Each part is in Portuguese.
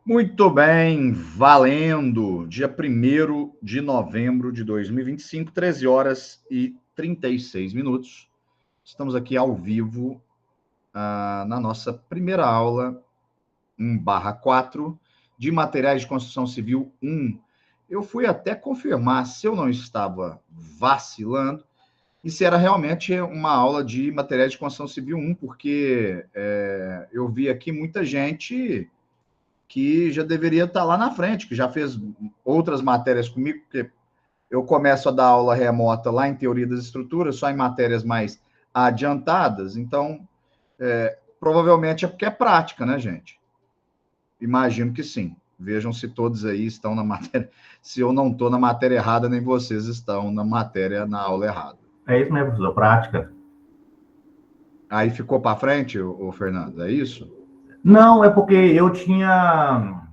Muito bem, valendo. Dia 1º de novembro de 2025, 13 horas e 36 minutos. Estamos aqui ao vivo na nossa primeira aula 1/4 de Materiais de Construção Civil 1. Eu fui até confirmar se eu não estava vacilando e se era realmente uma aula de Materiais de Construção Civil 1, porque eu vi aqui muita gente que já deveria estar lá na frente, que já fez outras matérias comigo, porque eu começo a dar aula remota lá em Teoria das Estruturas, só em matérias mais adiantadas, então provavelmente é porque é prática, né, gente? Imagino que sim. Vejam se todos aí estão na matéria. Se eu não estou na matéria errada, nem vocês estão na aula errada. É isso mesmo, professor, prática. Aí ficou para frente, o Fernando, é isso? Não, é porque eu tinha.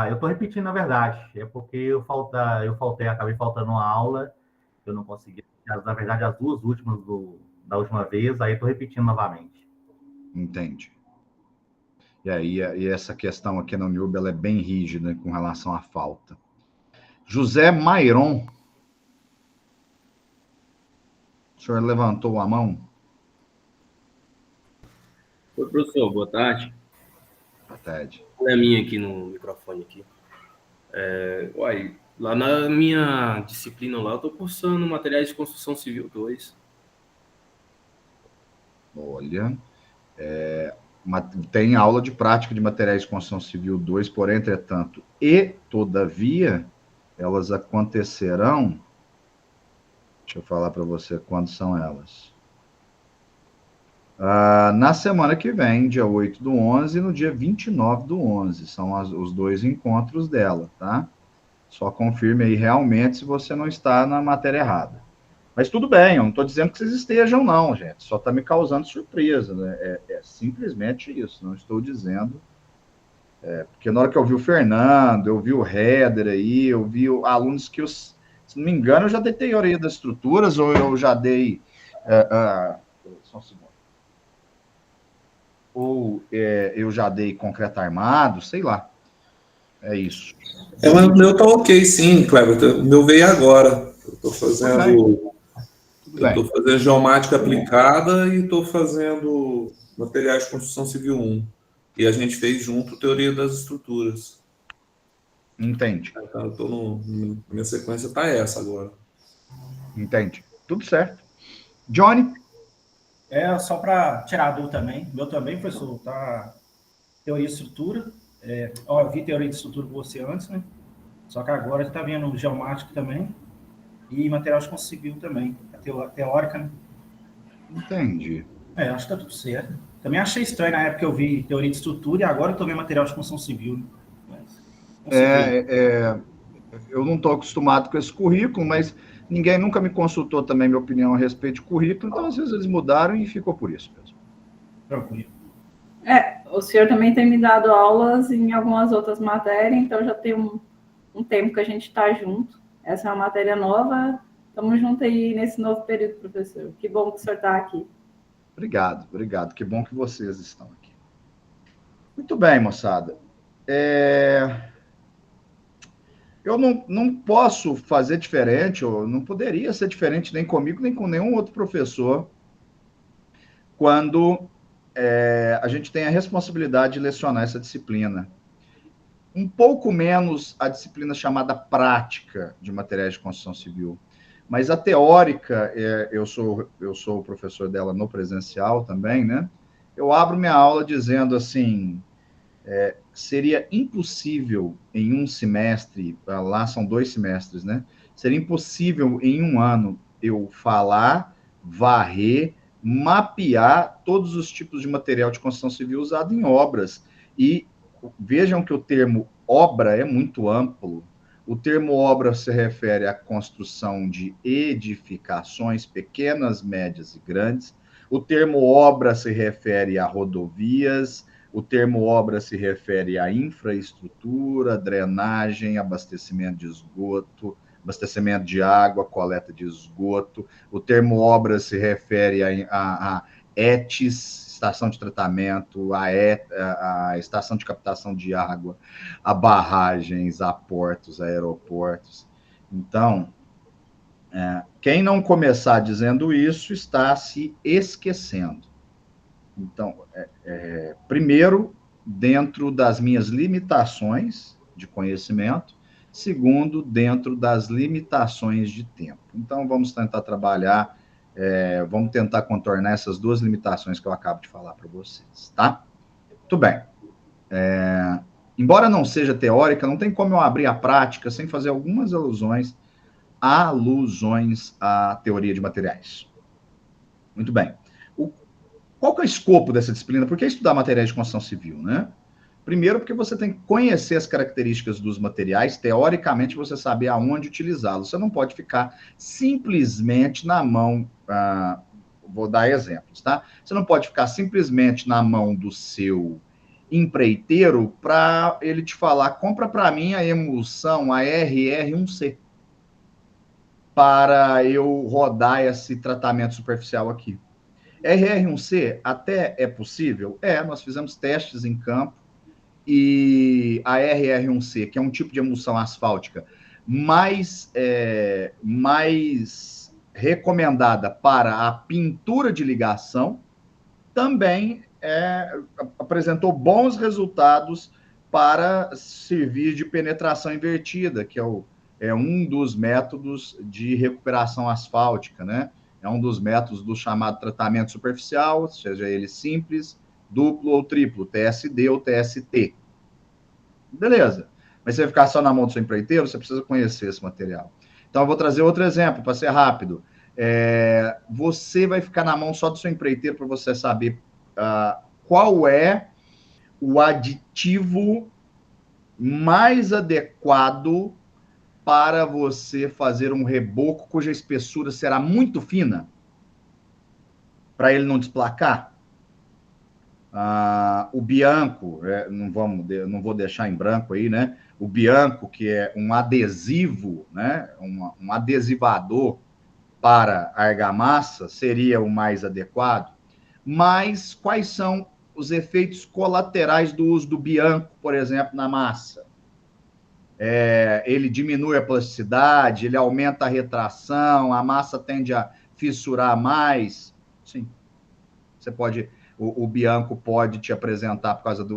Eu estou repetindo, na verdade. É porque eu faltei, acabei faltando uma aula, eu não consegui. Na verdade, as duas últimas da última vez, aí estou repetindo novamente. Entende. E aí, essa questão aqui na Uniub, ela é bem rígida com relação à falta. José Mairon. O senhor levantou a mão? Oi, professor, boa tarde. Boa tarde. É minha aqui no microfone aqui. Lá na minha disciplina lá, eu estou cursando Materiais de Construção Civil 2. Olha, tem aula de prática de materiais de construção civil 2, porém, entretanto, e todavia, elas acontecerão. Deixa eu falar para você quando são elas. Na semana que vem, dia 8/11, e no dia 29/11. São os dois encontros dela, tá? Só confirme aí realmente se você não está na matéria errada. Mas tudo bem, eu não estou dizendo que vocês estejam, não, gente. Só está me causando surpresa, né? É simplesmente isso. Não estou dizendo. Porque na hora que eu vi o Fernando, eu vi o Header aí, eu vi alunos que, se não me engano, eu já dei teoria das estruturas, ou eu já dei. Só um segundo. Ou eu já dei concreto armado, sei lá. É isso. O meu tá ok, sim, Cleber. O meu veio agora. Eu estou fazendo. Tudo Eu bem. estou fazendo geomática aplicada e estou fazendo materiais de construção civil 1. E a gente fez junto teoria das estruturas. Entende. Então, eu tô minha sequência está essa agora. Entende. Tudo certo. Johnny? Só para tirar a dúvida também. O meu também, professor, tá teoria de estrutura. Eu vi teoria de estrutura com você antes, né? Só que agora está vendo geomática também e material de construção civil também. A teórica, né? Entendi. Acho que tá tudo certo. Também achei estranho na época que eu vi teoria de estrutura e agora eu tô vendo material de construção civil. Né? Eu não estou acostumado com esse currículo, mas ninguém nunca me consultou também minha opinião a respeito de currículo, então às vezes eles mudaram e ficou por isso mesmo. Tranquilo. O senhor também tem me dado aulas em algumas outras matérias, então já tem um tempo que a gente está junto. Essa é uma matéria nova, estamos juntos aí nesse novo período, professor. Que bom que o senhor está aqui. Obrigado. Que bom que vocês estão aqui. Muito bem, moçada. Eu não posso fazer diferente, ou não poderia ser diferente nem comigo, nem com nenhum outro professor, quando a gente tem a responsabilidade de lecionar essa disciplina. Um pouco menos a disciplina chamada prática de materiais de construção civil. Mas a teórica, eu sou o professor dela no presencial também, né? Eu abro minha aula dizendo assim, seria impossível em um semestre, lá são 2 semestres, né? Seria impossível em um ano eu falar, varrer, mapear todos os tipos de material de construção civil usado em obras. E vejam que o termo obra é muito amplo. O termo obra se refere à construção de edificações pequenas, médias e grandes. O termo obra se refere a rodovias. O termo obra se refere à infraestrutura, drenagem, abastecimento de esgoto, abastecimento de água, coleta de esgoto. O termo obra se refere a ETs, estação de tratamento, a estação de captação de água, a barragens, a portos, a aeroportos. Então, quem não começar dizendo isso está se esquecendo. Então, primeiro, dentro das minhas limitações de conhecimento, segundo, dentro das limitações de tempo. Então, vamos tentar trabalhar, vamos tentar contornar essas duas limitações que eu acabo de falar para vocês, tá? Muito bem. Embora não seja teórica, não tem como eu abrir a prática sem fazer algumas alusões à teoria de materiais. Muito bem. Qual que é o escopo dessa disciplina? Por que estudar materiais de construção civil, né? Primeiro, porque você tem que conhecer as características dos materiais, teoricamente você saber aonde utilizá-los. Você não pode ficar simplesmente na mão, vou dar exemplos, tá? Você não pode ficar simplesmente na mão do seu empreiteiro para ele te falar, compra para mim a emulsão, a RR1C, para eu rodar esse tratamento superficial aqui. RR1C até é possível? Nós fizemos testes em campo e a RR1C, que é um tipo de emulsão asfáltica mais recomendada para a pintura de ligação, também apresentou bons resultados para servir de penetração invertida, que é um dos métodos de recuperação asfáltica, né? É um dos métodos do chamado tratamento superficial, seja ele simples, duplo ou triplo, TSD ou TST. Beleza. Mas você vai ficar só na mão do seu empreiteiro, você precisa conhecer esse material. Então, eu vou trazer outro exemplo, para ser rápido. Você vai ficar na mão só do seu empreiteiro para você saber qual é o aditivo mais adequado para você fazer um reboco cuja espessura será muito fina, para ele não desplacar. O bianco, não vou deixar em branco aí, né? O bianco, que é um adesivo, né? Um adesivador para argamassa, seria o mais adequado. Mas quais são os efeitos colaterais do uso do bianco, por exemplo, na massa? Ele diminui a plasticidade, ele aumenta a retração, a massa tende a fissurar mais. Sim. Você pode, o bianco pode te apresentar por causa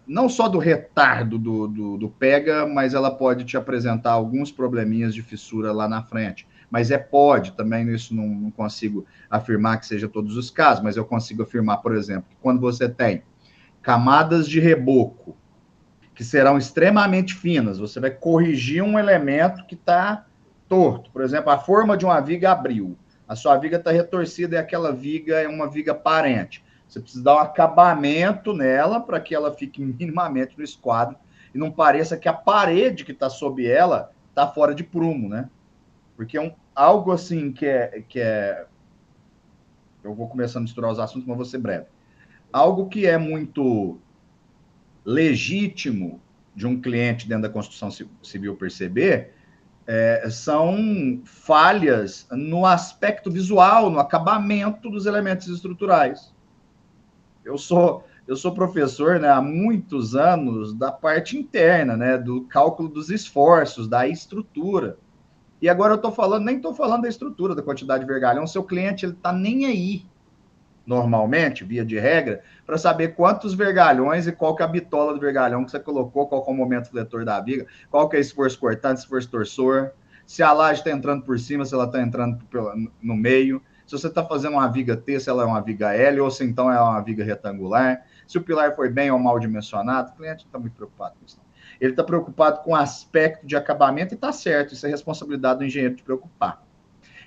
não só do retardo do pega, mas ela pode te apresentar alguns probleminhas de fissura lá na frente. Mas pode, também isso não consigo afirmar que seja todos os casos, mas eu consigo afirmar, por exemplo, que quando você tem camadas de reboco, que serão extremamente finas, você vai corrigir um elemento que está torto. Por exemplo, a forma de uma viga abriu, a sua viga está retorcida e aquela viga é uma viga parente. Você precisa dar um acabamento nela para que ela fique minimamente no esquadro e não pareça que a parede que está sob ela está fora de prumo, né? Porque algo assim que eu vou começar a misturar os assuntos, mas vou ser breve. Algo que é muito legítimo de um cliente dentro da construção civil perceber são falhas no aspecto visual, no acabamento dos elementos estruturais. Eu sou professor, né, há muitos anos da parte interna, né, do cálculo dos esforços, da estrutura. E agora nem estou falando da estrutura, da quantidade de vergalhão. O seu cliente ele está nem aí, normalmente, via de regra, para saber quantos vergalhões e qual que é a bitola do vergalhão que você colocou, qual que é o momento fletor da viga, qual que é esforço cortante, esforço torsor, se a laje está entrando por cima, se ela está entrando no meio, se você está fazendo uma viga T, se ela é uma viga L, ou se então é uma viga retangular, se o pilar foi bem ou mal dimensionado. O cliente não está muito preocupado com isso. Ele está preocupado com o aspecto de acabamento e está certo, isso é responsabilidade do engenheiro de preocupar.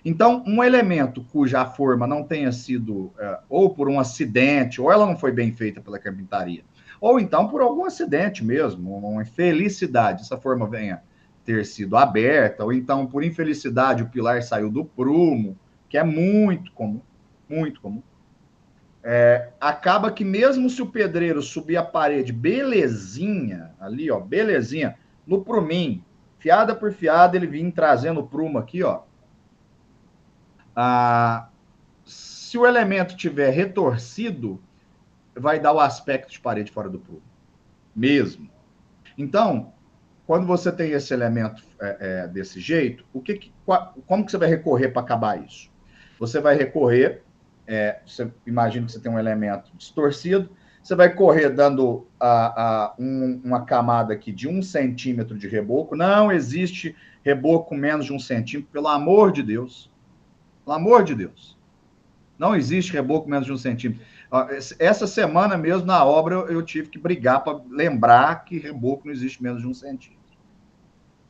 Então, um elemento cuja forma não tenha sido, ou por um acidente, ou ela não foi bem feita pela carpintaria, ou então por algum acidente mesmo, uma infelicidade, essa forma venha ter sido aberta, ou então, por infelicidade, o pilar saiu do prumo, que é muito comum, muito comum. Acaba que mesmo se o pedreiro subir a parede belezinha, ali, ó, belezinha, no pruminho, fiada por fiada, ele vinha trazendo o prumo aqui, ó. Se Se o elemento tiver retorcido, vai dar o aspecto de parede fora do prumo. Mesmo. Então, quando você tem esse elemento desse jeito, como que você vai recorrer para acabar isso? Você vai recorrer, você imagina que você tem um elemento distorcido, você vai correr dando uma camada aqui de 1 centímetro de reboco. Não existe reboco com menos de 1 centímetro, pelo amor de Deus. Pelo amor de Deus. Não existe reboco com menos de 1 centímetro. Essa semana mesmo, na obra, eu tive que brigar para lembrar que reboco não existe menos de 1 centímetro.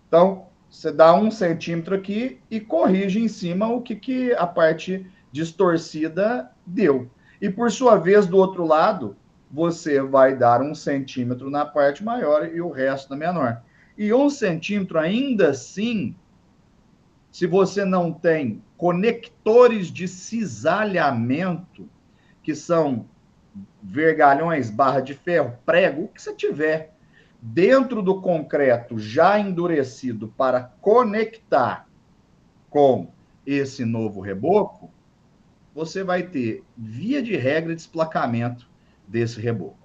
Então, você dá 1 centímetro aqui e corrige em cima o que a parte distorcida deu. E, por sua vez, do outro lado, você vai dar 1 centímetro na parte maior e o resto na menor. E 1 centímetro, ainda assim, se você não tem conectores de cisalhamento, que são vergalhões, barra de ferro, prego, o que você tiver dentro do concreto já endurecido para conectar com esse novo reboco, você vai ter, via de regra, desplacamento desse reboco.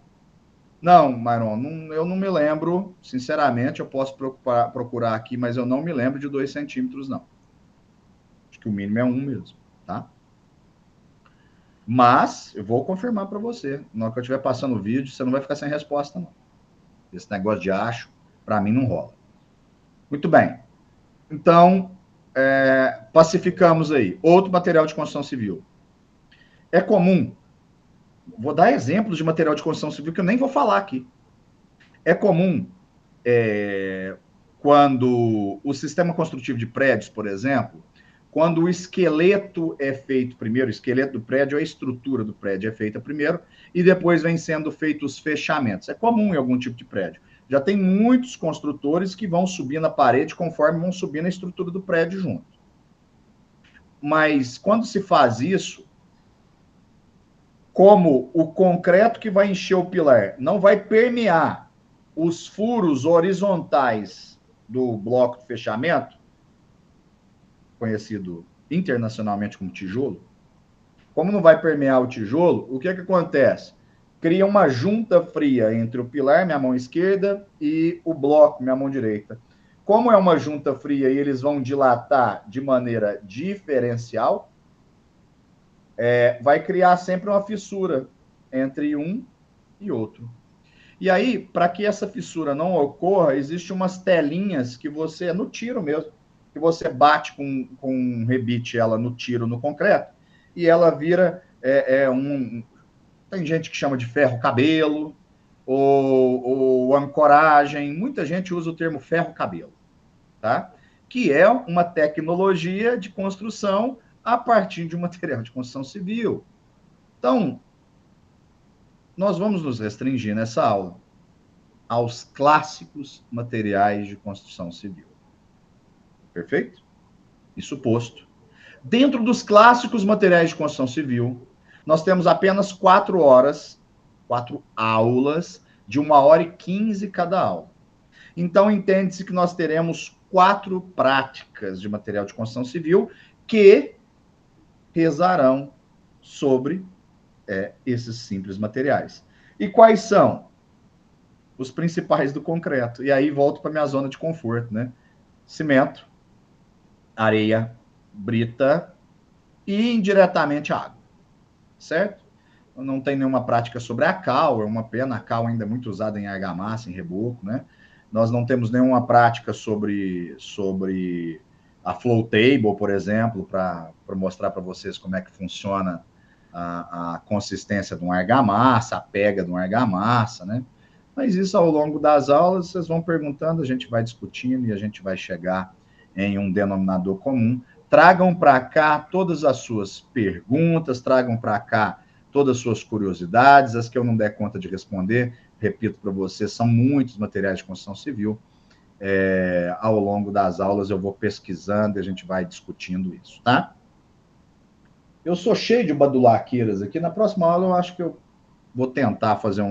Não, Myron, eu não me lembro, sinceramente, eu posso procurar aqui, mas eu não me lembro de 2 centímetros, não. Acho que o mínimo é 1 mesmo, tá? Mas, eu vou confirmar para você. Na hora que eu estiver passando o vídeo, você não vai ficar sem resposta, não. Esse negócio de acho, para mim, não rola. Muito bem. Então, pacificamos aí. Outro material de construção civil. É comum, vou dar exemplos de material de construção civil que eu nem vou falar aqui. É comum, quando o sistema construtivo de prédios, por exemplo, quando o esqueleto é feito primeiro, o esqueleto do prédio, a estrutura do prédio é feita primeiro, e depois vem sendo feitos os fechamentos. É comum em algum tipo de prédio. Já tem muitos construtores que vão subir na parede conforme vão subindo a estrutura do prédio junto. Mas quando se faz isso, como o concreto que vai encher o pilar não vai permear os furos horizontais do bloco de fechamento, conhecido internacionalmente como tijolo, como não vai permear o tijolo, o que acontece? Cria uma junta fria entre o pilar, minha mão esquerda, e o bloco, minha mão direita. Como é uma junta fria e eles vão dilatar de maneira diferencial, vai criar sempre uma fissura entre um e outro. E aí, para que essa fissura não ocorra, existem umas telinhas que você, no tiro mesmo, que você bate com um rebite ela no tiro no concreto, e ela vira tem gente que chama de ferro-cabelo, ou ancoragem, muita gente usa o termo ferro-cabelo, tá? Que é uma tecnologia de construção a partir de um material de construção civil. Então, nós vamos nos restringir nessa aula aos clássicos materiais de construção civil. Perfeito? Isso posto. Dentro dos clássicos materiais de construção civil, nós temos apenas 4 aulas, de 1h15 cada aula. Então, entende-se que nós teremos 4 práticas de material de construção civil que rezarão sobre esses simples materiais. E quais são? Os principais do concreto. E aí volto para minha zona de conforto, né? Cimento, areia, brita e indiretamente água. Certo? Não tem nenhuma prática sobre a cal, é uma pena, a cal ainda é muito usada em argamassa, em reboco, né? Nós não temos nenhuma prática sobre a flow table, por exemplo, para mostrar para vocês como é que funciona a consistência de uma argamassa, a pega de uma argamassa, né? Mas isso ao longo das aulas, vocês vão perguntando, a gente vai discutindo e a gente vai chegar em um denominador comum. Tragam para cá todas as suas perguntas, tragam para cá todas as suas curiosidades, as que eu não der conta de responder, repito para vocês, são muitos materiais de construção civil. Ao longo das aulas eu vou pesquisando e a gente vai discutindo isso, tá? Eu sou cheio de badulaqueiras aqui. Na próxima aula eu acho que eu vou tentar fazer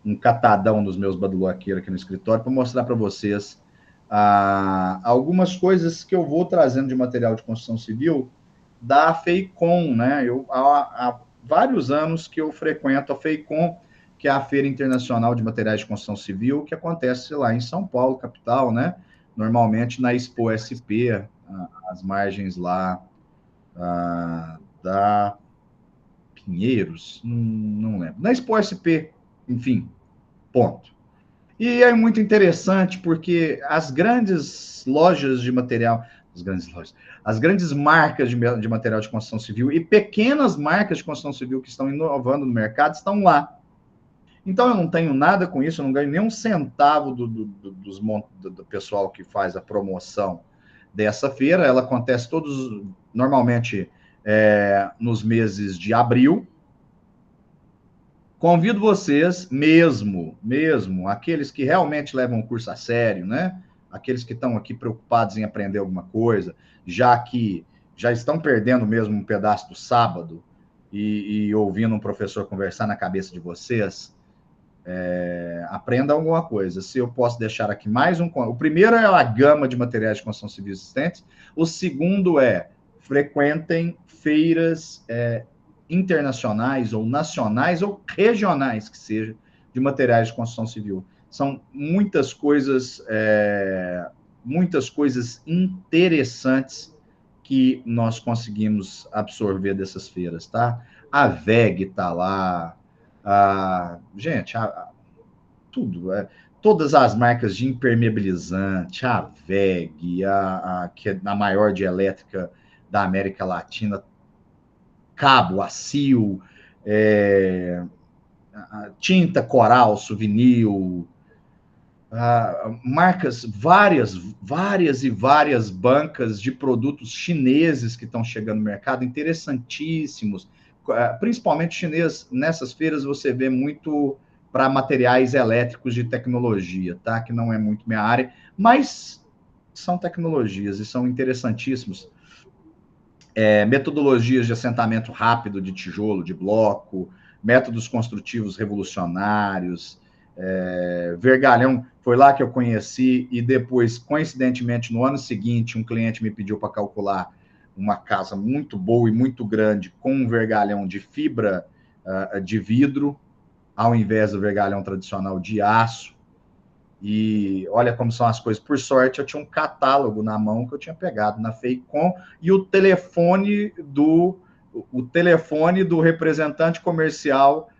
um catadão dos meus badulaqueiros aqui no escritório para mostrar para vocês algumas coisas que eu vou trazendo de material de construção civil da FEICOM, né? Há vários anos que eu frequento a FEICOM, que é a Feira Internacional de Materiais de Construção Civil, que acontece lá em São Paulo, capital, né? Normalmente na Expo SP, às margens lá da Pinheiros, não lembro. Na Expo SP, enfim, ponto. E é muito interessante porque as grandes lojas de material, as grandes marcas de material de construção civil e pequenas marcas de construção civil que estão inovando no mercado estão lá. Então, eu não tenho nada com isso, eu não ganho nem um centavo do pessoal que faz a promoção dessa feira. Ela acontece normalmente, nos meses de abril. Convido vocês, mesmo, aqueles que realmente levam o curso a sério, né? Aqueles que estão aqui preocupados em aprender alguma coisa, já que já estão perdendo mesmo um pedaço do sábado e ouvindo um professor conversar na cabeça de vocês, aprenda alguma coisa. Se eu posso deixar aqui mais um... O primeiro é a gama de materiais de construção civil existentes. O segundo é frequentem feiras internacionais ou nacionais ou regionais, que seja, de materiais de construção civil. São muitas coisas interessantes que nós conseguimos absorver dessas feiras, tá? A WEG está lá, tudo, todas as marcas de impermeabilizante, a WEG, que é a maior de elétrica da América Latina, Cabo, a Sil, a tinta Coral, Souvenir, marcas, várias bancas de produtos chineses que estão chegando no mercado, interessantíssimos, principalmente chinês. Nessas feiras você vê muito para materiais elétricos de tecnologia, tá? Que não é muito minha área, mas são tecnologias e são interessantíssimos. Metodologias de assentamento rápido de tijolo, de bloco, métodos construtivos revolucionários, vergalhão, foi lá que eu conheci, e depois, coincidentemente, no ano seguinte, um cliente me pediu para calcular uma casa muito boa e muito grande com um vergalhão de fibra de vidro, ao invés do vergalhão tradicional de aço. E olha como são as coisas. Por sorte, eu tinha um catálogo na mão que eu tinha pegado na FEICOM e o telefone do representante comercial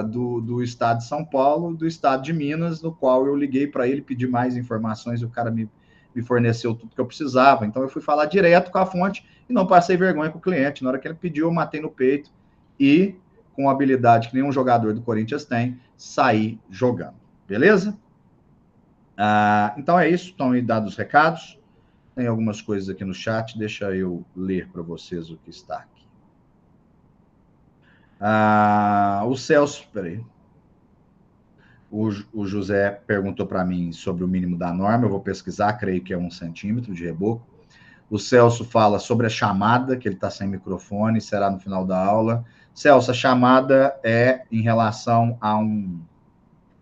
do estado de São Paulo, do estado de Minas, no qual eu liguei para ele, pedi mais informações, e o cara me forneceu tudo que eu precisava. Então, eu fui falar direto com a fonte e não passei vergonha com o cliente. Na hora que ele pediu, eu matei no peito e, com a habilidade que nenhum jogador do Corinthians tem, saí jogando. Beleza? Então é isso, estão aí dados os recados. Tem algumas coisas aqui no chat, deixa eu ler para vocês o que está aqui. O Celso, peraí. O José perguntou para mim sobre o mínimo da norma, eu vou pesquisar, creio que é 1 centímetro de reboco. O Celso fala sobre a chamada, que ele está sem microfone, será no final da aula. Celso, a chamada é em relação a um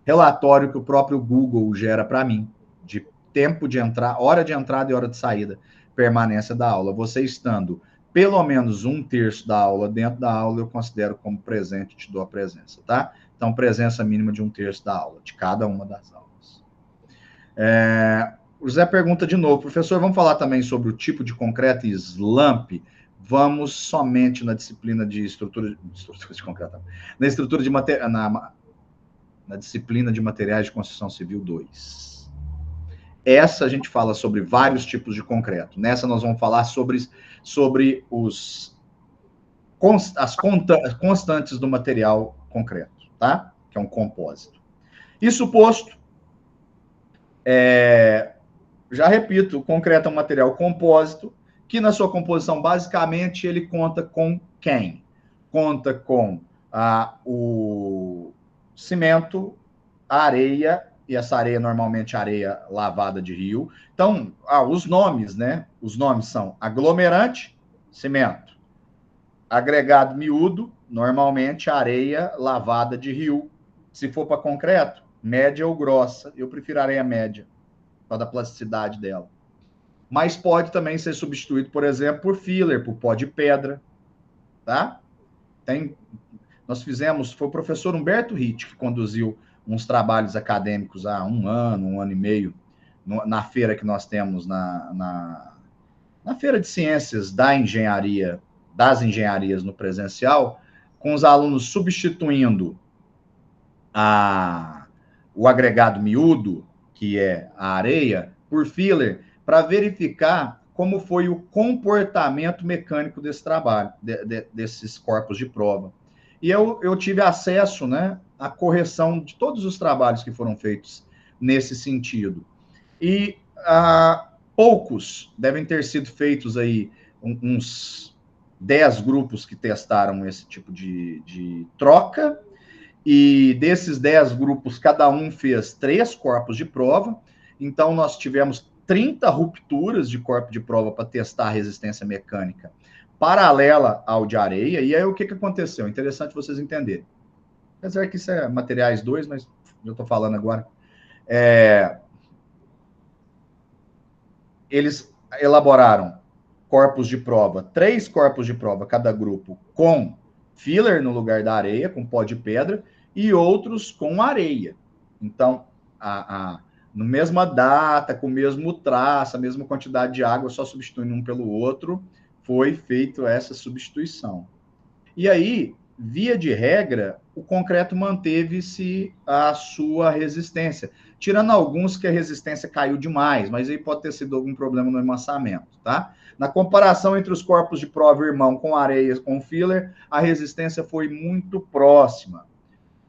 relatório que o próprio Google gera para mim, de tempo de entrar, hora de entrada e hora de saída, permanência da aula. Você estando pelo menos 1/3 da aula dentro da aula, eu considero como presente, te dou a presença, tá? Então, presença mínima de 1/3 da aula, de cada uma das aulas. O José pergunta de novo, professor, vamos falar também sobre o tipo de concreto e slump? Vamos somente na disciplina de estrutura de concreto, na estrutura de material, na disciplina de materiais de construção civil 2. Essa a gente fala sobre vários tipos de concreto. Nessa nós vamos falar sobre as constantes do material concreto, tá? Que é um compósito. Isso posto, já repito, o concreto é um material compósito, que na sua composição, basicamente, ele conta com quem? Conta com o cimento, a areia, e essa areia normalmente é areia lavada de rio. Então, os nomes, né? Os nomes são aglomerante, cimento. Agregado miúdo, normalmente areia lavada de rio. Se for para concreto, média ou grossa. Eu prefiro areia média, por causa da plasticidade dela. mas pode também ser substituído, por exemplo, por filler, por pó de pedra, tá? Nós fizemos, foi o professor Humberto Ritt que conduziu uns trabalhos acadêmicos há um ano e meio, na feira que nós temos, na Feira de Ciências das Engenharias no presencial, com os alunos substituindo o agregado miúdo, que é a areia, por filler, para verificar como foi o comportamento mecânico desse trabalho, desses corpos de prova. E eu tive acesso, né, à correção de todos os trabalhos que foram feitos nesse sentido. E poucos devem ter sido feitos aí, uns 10 grupos que testaram esse tipo de troca, e desses 10 grupos, cada um fez 3 corpos de prova, então nós tivemos 30 rupturas de corpo de prova para testar a resistência mecânica paralela ao de areia. E aí o que aconteceu? Interessante vocês entenderem. Apesar que isso é materiais 2, mas já estou falando agora. Eles elaboraram corpos de prova, 3 corpos de prova cada grupo, com filler no lugar da areia, com pó de pedra, e outros com areia. Então, na mesma data, com o mesmo traço, a mesma quantidade de água, só substituindo um pelo outro, foi feita essa substituição. E aí, via de regra, o concreto manteve-se a sua resistência, tirando alguns que a resistência caiu demais, mas aí pode ter sido algum problema no amassamento, tá? Na comparação entre os corpos de prova irmão com areia com filler, a resistência foi muito próxima.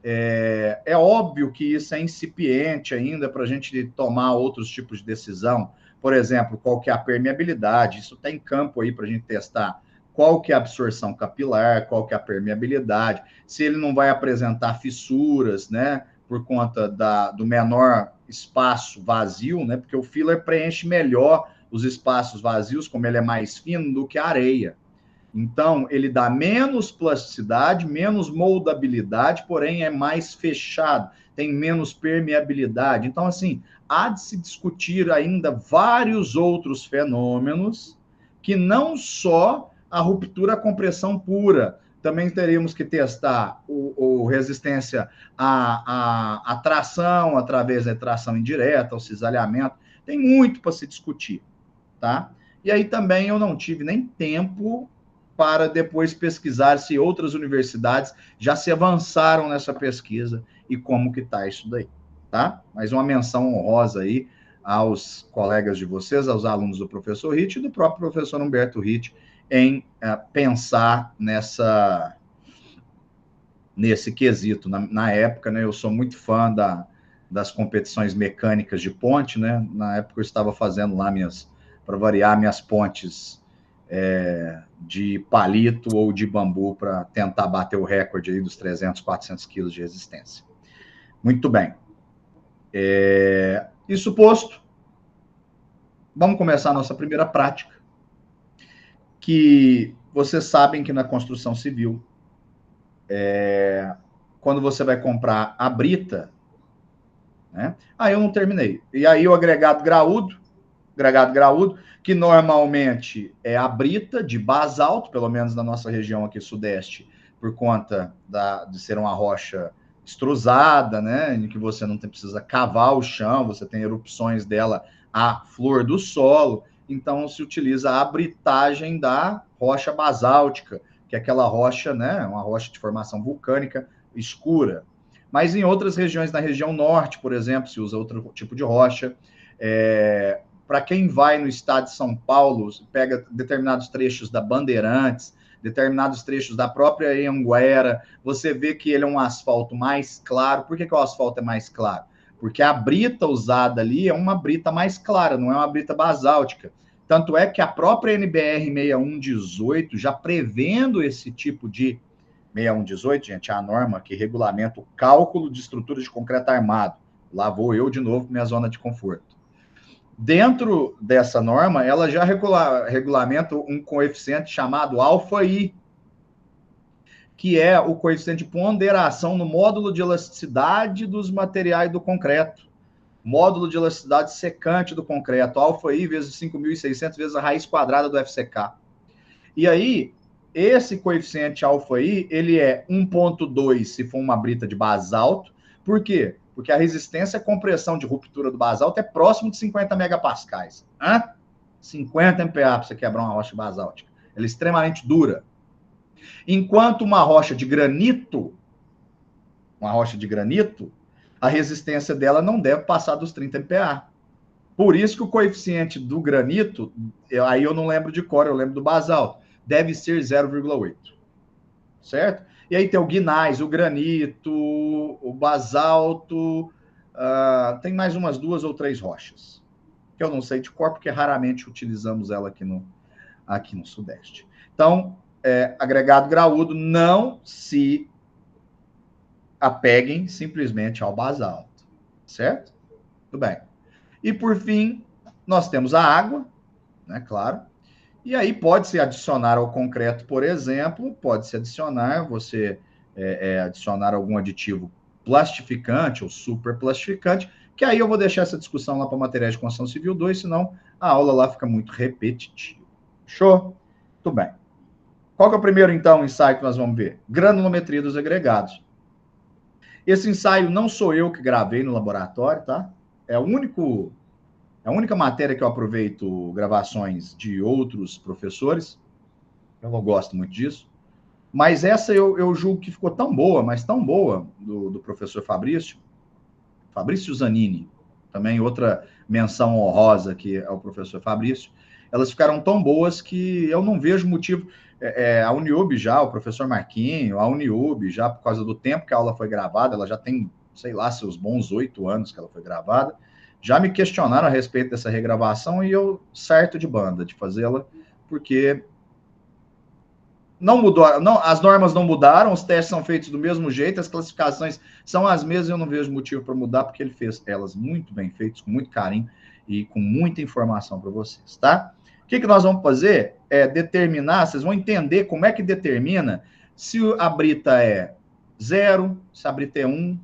É óbvio que isso é incipiente ainda para a gente tomar outros tipos de decisão. Por exemplo, qual que é a permeabilidade? Isso está em campo aí para a gente testar qual que é a absorção capilar, qual que é a permeabilidade, se ele não vai apresentar fissuras, né, por conta do menor espaço vazio, né, porque o filler preenche melhor os espaços vazios, como ele é mais fino, do que a areia. Então, ele dá menos plasticidade, menos moldabilidade, porém é mais fechado, tem menos permeabilidade. Então, assim, há de se discutir ainda vários outros fenômenos que não só a ruptura à compressão pura. Também teríamos que testar a resistência à tração, através da tração indireta, ao cisalhamento. Tem muito para se discutir, tá? E aí também eu não tive nem tempo para depois pesquisar se outras universidades já se avançaram nessa pesquisa e como que está isso daí, tá? Mas uma menção honrosa aí aos colegas de vocês, aos alunos do professor Ritt e do próprio professor Humberto Ritt, em pensar nesse quesito. Na época, né, eu sou muito fã das competições mecânicas de ponte, né? Na época eu estava fazendo lá para variar, minhas pontes de palito ou de bambu para tentar bater o recorde aí dos 300, 400 quilos de resistência. Muito bem. Isso posto, vamos começar a nossa primeira prática, que vocês sabem que na construção civil, quando você vai comprar a brita, né? Eu não terminei. E aí o agregado graúdo, que normalmente é a brita de basalto, pelo menos na nossa região aqui sudeste, por conta de ser uma rocha extrusada, né, em que você não precisa cavar o chão, você tem erupções dela à flor do solo, então se utiliza a britagem da rocha basáltica, que é aquela rocha, né, uma rocha de formação vulcânica escura. Mas em outras regiões, na região norte, por exemplo, se usa outro tipo de rocha. Para quem vai no estado de São Paulo, pega determinados trechos da Bandeirantes, determinados trechos da própria Anhanguera, você vê que ele é um asfalto mais claro. Por que o asfalto é mais claro? Porque a brita usada ali é uma brita mais clara, não é uma brita basáltica. Tanto é que a própria NBR 6118, já prevendo esse tipo de 6118, gente, é a norma que regulamenta o cálculo de estrutura de concreto armado. Lá vou eu de novo para minha zona de conforto. Dentro dessa norma, ela já regulamenta um coeficiente chamado alfa-I, que é o coeficiente de ponderação no módulo de elasticidade dos materiais do concreto. módulo de elasticidade secante do concreto, alfa-I vezes 5.600 vezes a raiz quadrada do FCK. E aí, esse coeficiente alfa-I, ele é 1,2 se for uma brita de basalto. Por quê? Porque a resistência à compressão de ruptura do basalto é próximo de 50 megapascais. 50 MPa para você quebrar uma rocha basáltica. Ela é extremamente dura. Enquanto uma rocha de granito, a resistência dela não deve passar dos 30 MPa. Por isso que o coeficiente do granito, aí eu não lembro de cor, eu lembro do basalto, deve ser 0,8. Certo? E aí tem o gnais, o granito, o basalto, tem mais umas 2 ou 3 rochas, que eu não sei de cor, porque raramente utilizamos ela aqui no Sudeste. Então, agregado graúdo, não se apeguem simplesmente ao basalto, certo? Tudo bem. E, por fim, nós temos a água, né, claro. E aí pode-se adicionar ao concreto, por exemplo, pode-se adicionar, adicionar algum aditivo plastificante ou super plastificante, que aí eu vou deixar essa discussão lá para materiais de construção civil 2, senão a aula lá fica muito repetitiva. Show? Tudo bem. Qual que é o primeiro, então, ensaio que nós vamos ver? Granulometria dos agregados. Esse ensaio não sou eu que gravei no laboratório, tá? É a única matéria que eu aproveito gravações de outros professores. Eu não gosto muito disso. Mas essa eu julgo que ficou tão boa, mas tão boa, do professor Fabrício Zanini, também outra menção honrosa que é o professor Fabrício. Elas ficaram tão boas que eu não vejo motivo. A Uniub já, o professor Marquinho, a Uniub já, por causa do tempo que a aula foi gravada, ela já tem, sei lá, seus bons 8 anos que ela foi gravada, já me questionaram a respeito dessa regravação e eu certo de banda de fazê-la, porque não mudou, não, as normas não mudaram, os testes são feitos do mesmo jeito, as classificações são as mesmas, eu não vejo motivo para mudar, porque ele fez elas muito bem feitas, com muito carinho e com muita informação para vocês, tá? O que nós vamos fazer é determinar, vocês vão entender como é que determina se a brita é 0, se a brita é 1,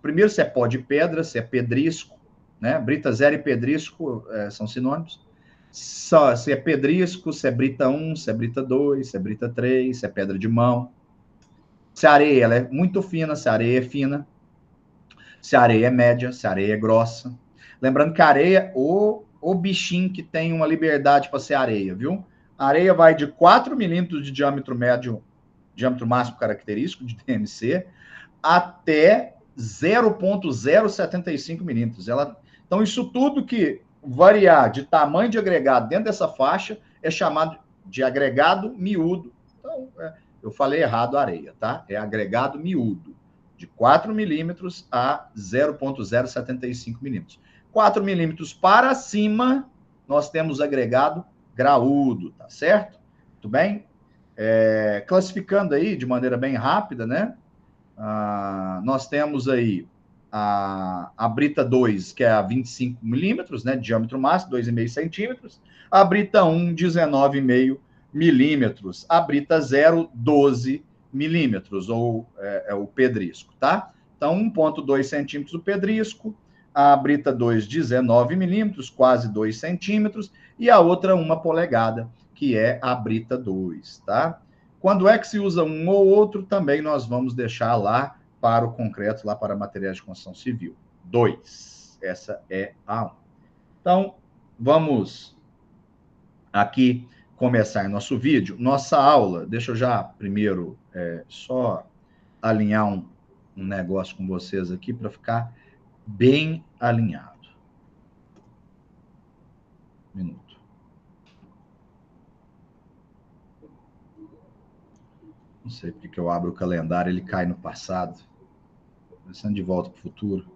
primeiro se é pó de pedra, se é pedrisco, né? Brita 0 e pedrisco são sinônimos. Se é pedrisco, se é brita 1, se é brita 2, se é brita 3, se é pedra de mão. Se a areia ela é muito fina, se a areia é fina. Se a areia é média, se a areia é grossa. Lembrando que a areia, o bichinho que tem uma liberdade para ser areia, viu? A areia vai de 4 milímetros de diâmetro médio, diâmetro máximo característico de DMC, até 0,075 milímetros. Então, isso tudo que variar de tamanho de agregado dentro dessa faixa é chamado de agregado miúdo. Então, eu falei errado a areia, tá? É agregado miúdo, de 4 milímetros a 0,075 milímetros. 4 milímetros para cima, nós temos agregado graúdo, tá certo? Tudo bem? Classificando aí de maneira bem rápida, né? Nós temos aí a brita 2, que é a 25 milímetros, né? Diâmetro máximo, 2,5 centímetros. A brita 1, 19,5 milímetros. A brita 0, 12 milímetros, ou o pedrisco, tá? Então, 1,2 centímetros o pedrisco, a brita 2, 19 milímetros, quase 2 centímetros, e a outra 1 polegada, que é a brita 2, tá? Quando é que se usa um ou outro, também nós vamos deixar lá para o concreto, lá para materiais de construção civil. 2. Essa é a 1. Então, vamos aqui começar nosso vídeo. Nossa aula, deixa eu já primeiro só alinhar um negócio com vocês aqui para ficar bem alinhado. Um minuto. Não sei porque eu abro o calendário, ele cai no passado. Pensando de volta para o futuro.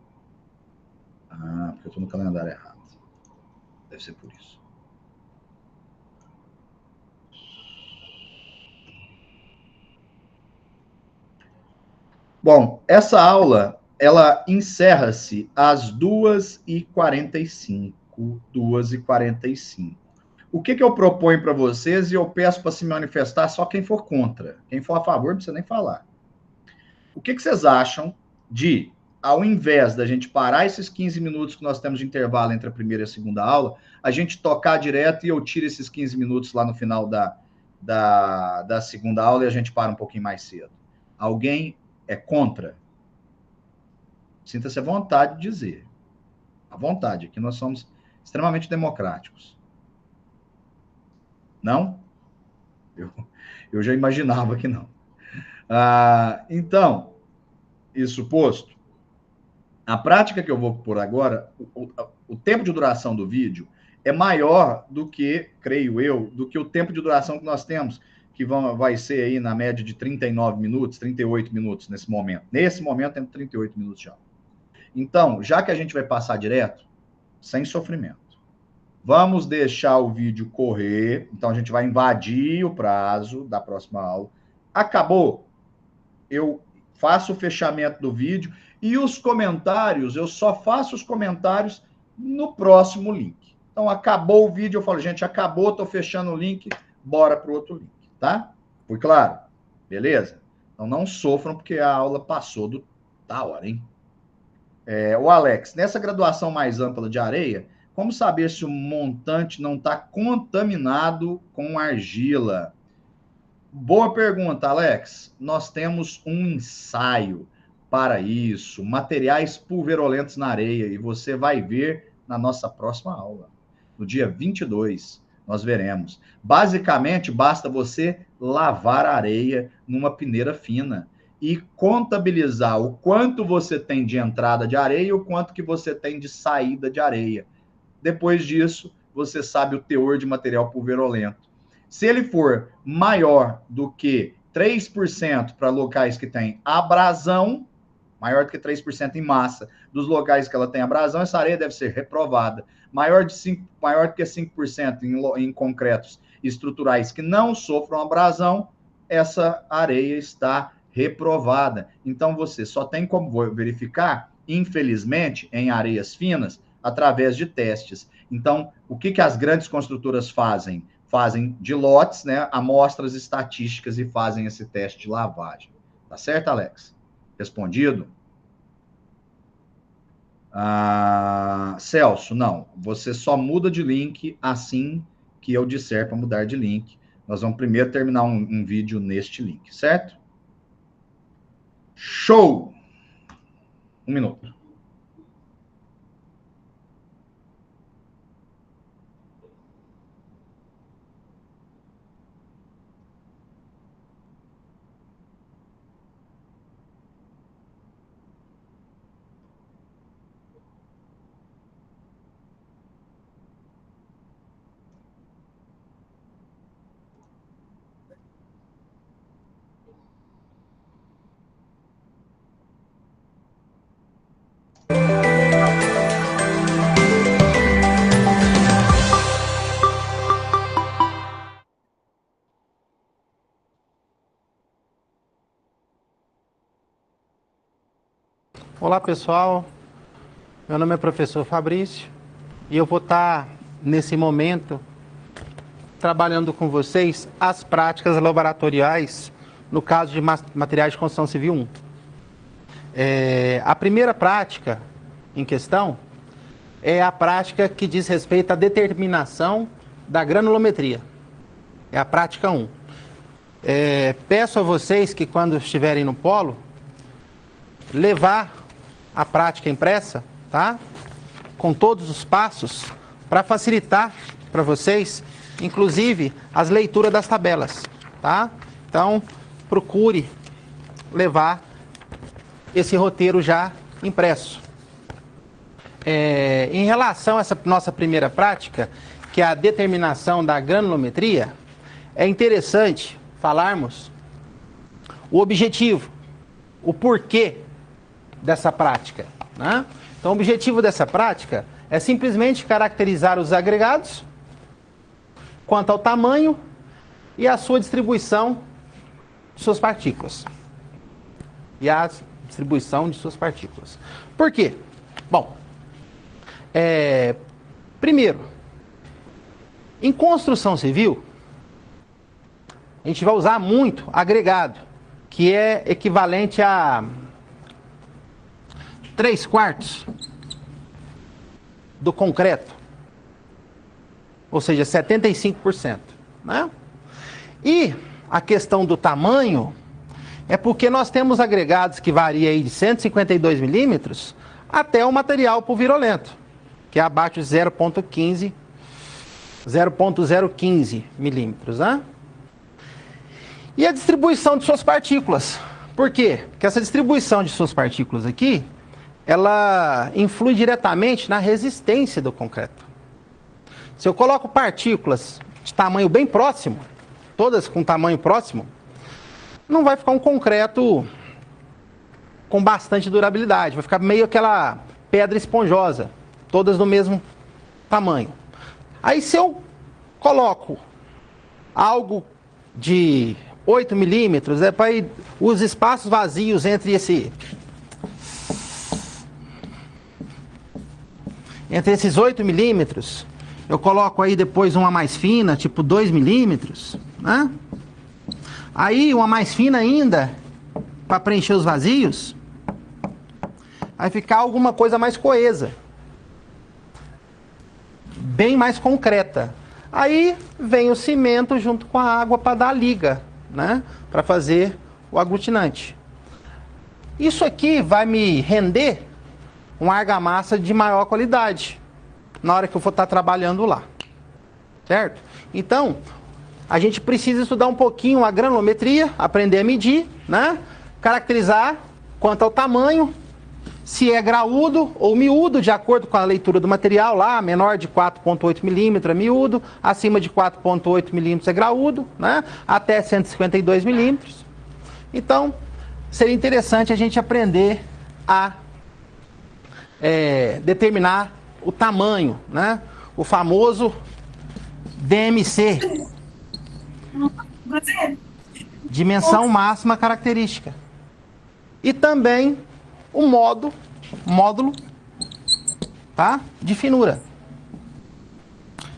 Porque eu estou no calendário errado. Deve ser por isso. Bom, essa aula, ela encerra-se às 2h45. 2h45. O que eu proponho para vocês, e eu peço para se manifestar só quem for contra. Quem for a favor, não precisa nem falar. O que vocês acham de ao invés da gente parar esses 15 minutos que nós temos de intervalo entre a primeira e a segunda aula, a gente tocar direto e eu tiro esses 15 minutos lá no final da segunda aula e a gente para um pouquinho mais cedo. Alguém é contra? Sinta-se à vontade de dizer. À vontade, aqui nós somos extremamente democráticos. Não? Eu já imaginava que não. Então, isso posto, a prática que eu vou pôr agora, o tempo de duração do vídeo é maior do que, creio eu, do que o tempo de duração que nós temos, que vai ser aí na média de 39 minutos, 38 minutos nesse momento. Nesse momento, temos 38 minutos já. Então, já que a gente vai passar direto, sem sofrimento, vamos deixar o vídeo correr. Então, a gente vai invadir o prazo da próxima aula. Acabou. Eu faço o fechamento do vídeo e os comentários, eu só faço os comentários no próximo link. Então, acabou o vídeo, eu falo, gente, acabou, estou fechando o link, bora para o outro link, tá? Foi claro? Beleza? Então, não sofram, porque a aula passou da hora, hein? O Alex, nessa graduação mais ampla de areia, como saber se o montante não está contaminado com argila? Boa pergunta, Alex. Nós temos um ensaio para isso, materiais pulverulentos na areia, e você vai ver na nossa próxima aula. No dia 22, nós veremos. Basicamente, basta você lavar a areia numa peneira fina e contabilizar o quanto você tem de entrada de areia e o quanto que você tem de saída de areia. Depois disso, você sabe o teor de material pulverulento. Se ele for maior do que 3% para locais que têm abrasão, maior do que 3% em massa dos locais que ela tem abrasão, essa areia deve ser reprovada. Maior do que 5% em concretos estruturais que não sofram abrasão, essa areia está reprovada. Então, você só tem como verificar, infelizmente, em areias finas, através de testes. Então, o que as grandes construtoras fazem? Fazem de lotes, né, amostras estatísticas e fazem esse teste de lavagem. Tá certo, Alex? Respondido? Celso, não. Você só muda de link assim que eu disser para mudar de link. Nós vamos primeiro terminar um vídeo neste link, certo? Show! 1 minuto. Olá pessoal, meu nome é professor Fabrício e eu vou estar nesse momento trabalhando com vocês as práticas laboratoriais no caso de materiais de construção civil 1. A primeira prática em questão é a prática que diz respeito à determinação da granulometria, é a prática 1. Peço a vocês que quando estiverem no polo, levar a prática impressa, tá? Com todos os passos, para facilitar para vocês, inclusive, as leituras das tabelas, tá? Então, procure levar esse roteiro já impresso. Em relação a essa nossa primeira prática, que é a determinação da granulometria, é interessante falarmos o objetivo, o porquê dessa prática, né? Então, o objetivo dessa prática é simplesmente caracterizar os agregados quanto ao tamanho e a sua distribuição de suas partículas. Por quê? Bom, primeiro, em construção civil, a gente vai usar muito agregado, que é equivalente a 3/4 do concreto, ou seja, 75%, né? E a questão do tamanho é porque nós temos agregados que variam aí de 152 milímetros até o material pulvirolento, que é abaixo de 0,015 milímetros, né? E a distribuição de suas partículas. Por quê? Porque essa distribuição de suas partículas aqui, ela influi diretamente na resistência do concreto. Se eu coloco partículas de tamanho bem próximo, todas com tamanho próximo, não vai ficar um concreto com bastante durabilidade, vai ficar meio aquela pedra esponjosa, todas do mesmo tamanho. Aí se eu coloco algo de 8 milímetros, é para os espaços vazios entre esses 8 milímetros, eu coloco aí depois uma mais fina, tipo 2 milímetros, né? Aí uma mais fina ainda, para preencher os vazios, vai ficar alguma coisa mais coesa, bem mais concreta. Aí vem o cimento junto com a água para dar a liga, né? Para fazer o aglutinante. Isso aqui vai me render uma argamassa de maior qualidade na hora que eu for estar trabalhando lá, certo? Então, a gente precisa estudar um pouquinho a granulometria, aprender a medir, né? Caracterizar quanto ao tamanho, se é graúdo ou miúdo, de acordo com a leitura do material lá, menor de 4,8 milímetros é miúdo, acima de 4,8 milímetros é graúdo, né? Até 152 milímetros. Então, seria interessante a gente aprender a determinar o tamanho, né? O famoso DMC, dimensão máxima característica. E também o módulo, tá? De finura.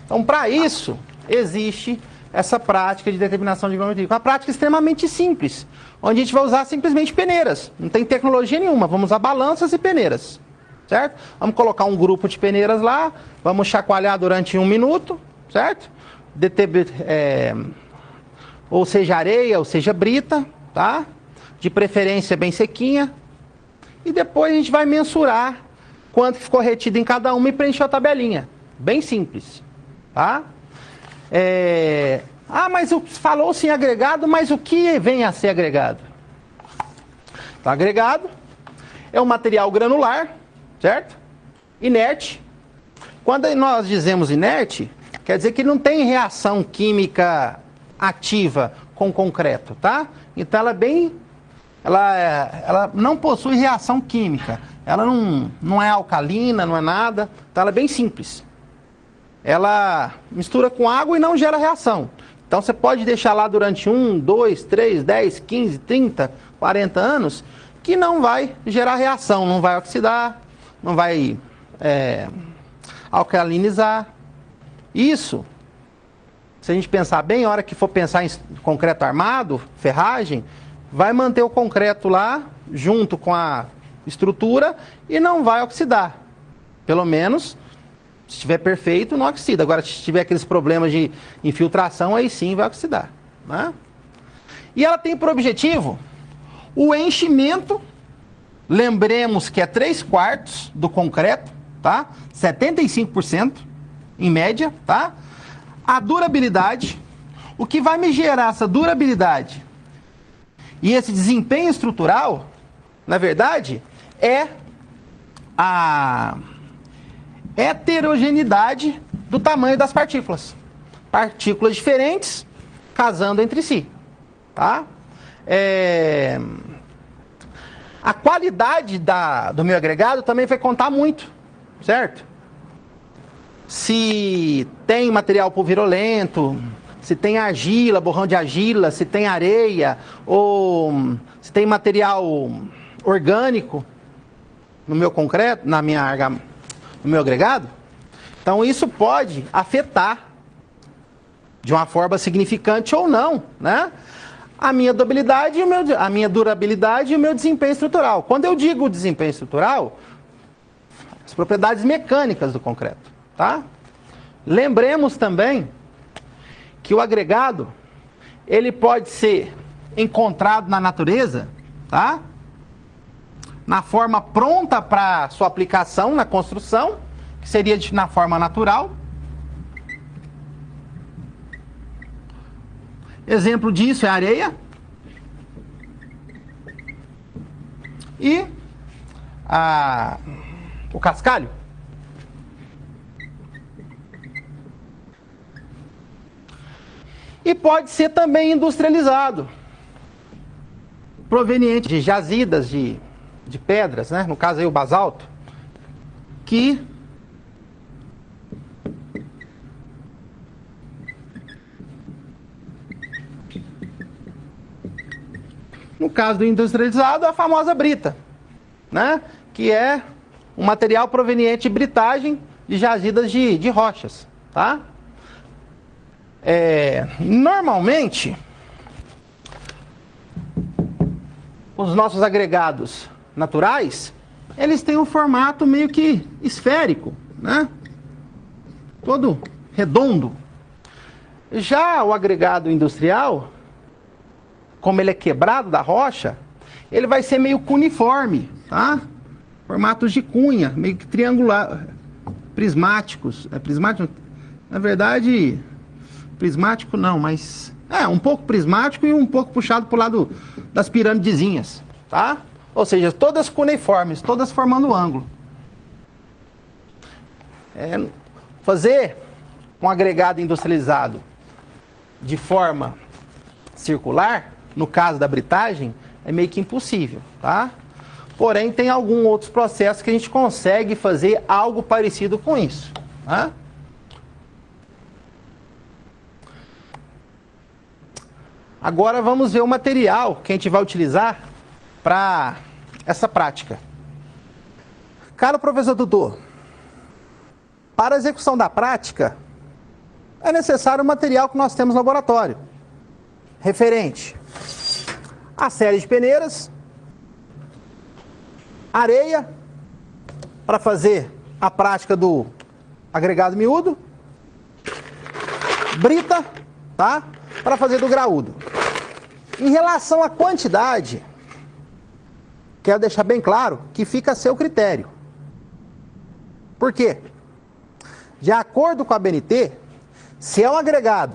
Então, para isso, existe essa prática de determinação de granulometria. Uma prática extremamente simples, onde a gente vai usar simplesmente peneiras. Não tem tecnologia nenhuma, vamos usar balanças e peneiras, certo? Vamos colocar um grupo de peneiras lá, vamos chacoalhar durante 1 minuto, certo? Ou seja areia, ou seja brita, tá? De preferência bem sequinha. E depois a gente vai mensurar quanto ficou retido em cada uma e preencher a tabelinha. Bem simples, tá? Mas falou-se em agregado, mas o que vem a ser agregado? Então, agregado é um material granular, certo? Inerte. Quando nós dizemos inerte, quer dizer que não tem reação química ativa com concreto, tá? Então ela não possui reação química. Ela não é alcalina, não é nada. Então ela é bem simples. Ela mistura com água e não gera reação. Então você pode deixar lá durante 1, 2, 3, 10, 15, 30, 40 anos que não vai gerar reação, não vai oxidar, não vai alcalinizar. Isso, se a gente pensar bem, a hora que for pensar em concreto armado, ferragem, vai manter o concreto lá, junto com a estrutura, e não vai oxidar. Pelo menos, se estiver perfeito, não oxida. Agora, se tiver aqueles problemas de infiltração, aí sim vai oxidar, né? E ela tem por objetivo o enchimento, lembremos que é 3/4 do concreto, tá? 75% em média, tá? A durabilidade, o que vai me gerar essa durabilidade e esse desempenho estrutural, na verdade, é a heterogeneidade do tamanho das partículas. Partículas diferentes casando entre si, tá? A qualidade do meu agregado também vai contar muito, certo? Se tem material pulvirolento, se tem argila, borrão de argila, se tem areia, ou se tem material orgânico no meu concreto, no meu agregado, então isso pode afetar de uma forma significante ou não, né? A minha durabilidade e o meu desempenho estrutural. Quando eu digo desempenho estrutural, propriedades mecânicas do concreto, tá? Lembremos também que o agregado, ele pode ser encontrado na natureza, tá? Na forma pronta para sua aplicação na construção, que seria na forma natural. Exemplo disso é a areia. E o cascalho. E pode ser também industrializado, proveniente de jazidas de pedras, né? No caso aí o basalto, que no caso do industrializado, a famosa brita, né? Que é um material proveniente de britagem de jazidas de rochas, tá? Normalmente, os nossos agregados naturais, eles têm um formato meio que esférico, né? Todo redondo. Já o agregado industrial, como ele é quebrado da rocha, ele vai ser meio cuneiforme, tá? Formatos de cunha, meio que triangular, prismáticos. É prismático? Na verdade, prismático não, mas um pouco prismático e um pouco puxado pro lado das piramidezinhas, tá? Ou seja, todas cuneiformes, todas formando ângulo. Fazer um agregado industrializado de forma circular, no caso da britagem, é meio que impossível, tá? Porém, tem alguns outros processos que a gente consegue fazer algo parecido com isso, tá? Agora vamos ver o material que a gente vai utilizar para essa prática. Caro professor tutor, para a execução da prática, é necessário o material que nós temos no laboratório, referente à série de peneiras, areia, para fazer a prática do agregado miúdo, brita, tá? Para fazer do graúdo. Em relação à quantidade, quero deixar bem claro que fica a seu critério. Por quê? De acordo com a BNT, se é um agregado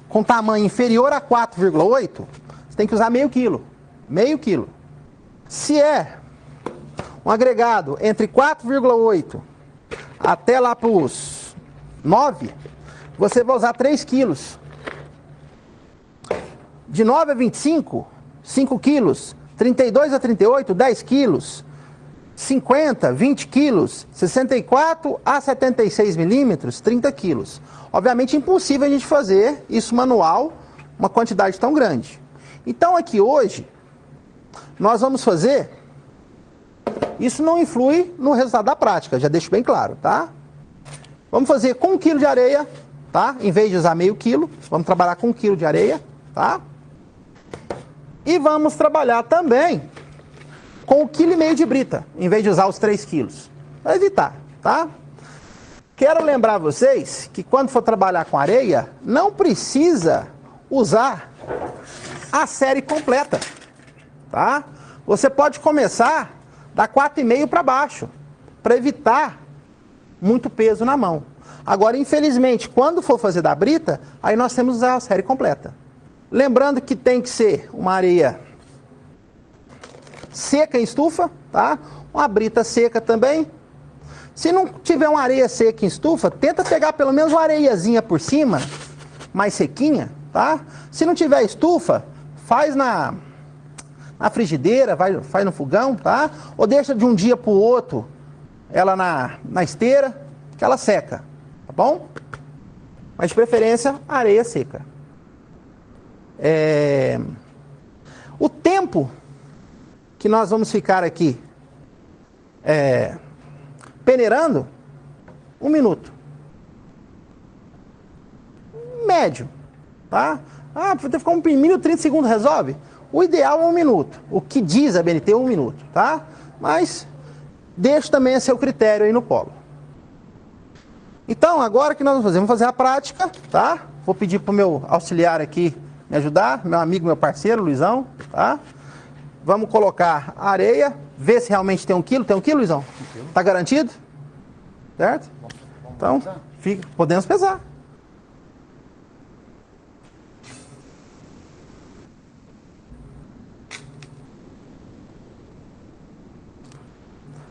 com tamanho inferior a 4,8, você tem que usar meio quilo. Meio quilo. Se é um agregado entre 4,8 até lá para os 9, você vai usar 3 quilos. De 9 a 25, 5 quilos. 32 a 38, 10 quilos. 50, 20 quilos. 64 a 76 milímetros, 30 quilos. Obviamente é impossível a gente fazer isso manual, uma quantidade tão grande. Então aqui hoje, nós vamos fazer, isso não influi no resultado da prática, já deixo bem claro, tá? Vamos fazer com 1 quilo de areia, tá? Em vez de usar meio quilo, vamos trabalhar com 1 quilo de areia, tá? E vamos trabalhar também com 1,5 kg de brita, em vez de usar os 3 quilos. Para evitar, tá? Quero lembrar vocês que quando for trabalhar com areia, não precisa usar a série completa, tá? Você pode começar da 4,5 para baixo, para evitar muito peso na mão. Agora, infelizmente, quando for fazer da brita, aí nós temos que usar a série completa. Lembrando que tem que ser uma areia seca em estufa, tá? Uma brita seca também. Se não tiver uma areia seca em estufa, tenta pegar pelo menos uma areiazinha por cima, mais sequinha, tá? Se não tiver estufa, faz na frigideira, faz no fogão, tá? Ou deixa de um dia para o outro ela na esteira, que ela seca, tá bom? Mas de preferência, areia seca. O tempo que nós vamos ficar aqui peneirando, 1 minuto. Médio, tá? Você ficar 1 minuto, 30 segundos, resolve? O ideal é 1 minuto. O que diz a BNT é 1 minuto, tá? Mas deixo também a seu critério aí no polo. Então, agora que nós vamos fazer? Vamos fazer a prática, tá? Vou pedir para o meu auxiliar aqui me ajudar, meu amigo, meu parceiro, Luizão, tá? Vamos colocar areia, ver se realmente tem 1 quilo. Tem 1 quilo, Luizão? Tá garantido? Certo? Então, podemos pesar.